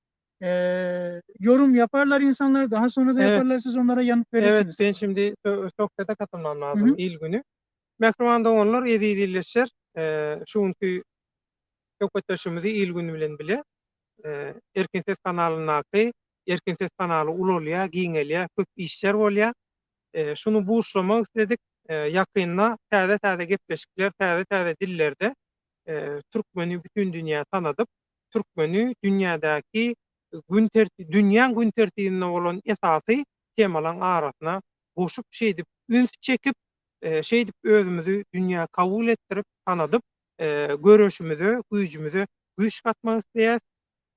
Yorum yaparlar insanlar, daha sonra da Evet. yaparlar, siz onlara yanıt verirsiniz. Evet, ben şimdi sohbete katılmam Hı lazım hı. il günü. Mehriman doganlar edilirler. Şuňky köpetişimizi il günü bilen bile. Erkin Ses kanalynaky, Erkin Ses kanaly ululýar, giňelýär, köp işler bolýar. Şunu buşlamak istedik. Ýakynda täze gepleşikler, täze dillerde türkmeni bütün dünýä tanadyp, türkmeni dünýädäki dünýä gün tertibinde bolan esasy temalaryň arasyna goşup şeýdip üns çekip şeýdip özümizi dünýä kabul ettirip tanadyp görüşimizi, güýjümizi güýç katmak isleýär,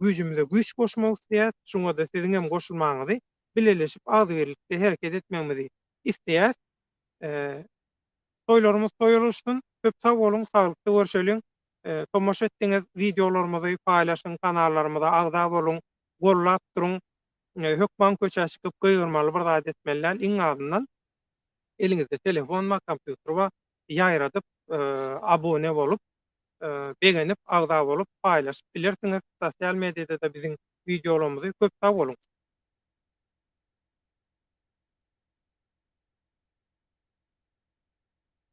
güýjümize güýç goşmak isleýär. Şuňa da siziň hem goşulmaňyzy bileleşip agyrlyklykda hereket etmemizi isleýär. Toýlarymyz toýuluşdun. Köp sag bolun, saglykda görüşelim. Tomoş etdiňiz videolarymyzy paýlaşyň, kanallarymyza agda bolun, gollap duruň. Hökman köçäsi köp gyýrmaly bir zat etmelär. Iň azyndan eliňizde telefon we kompýuter bar, ýaýradyp, abone bolup, beğenip, agda bolup paýlaşyp bilersiňiz. Sosial mediada da biziň videolarymyzy köp sag bolun.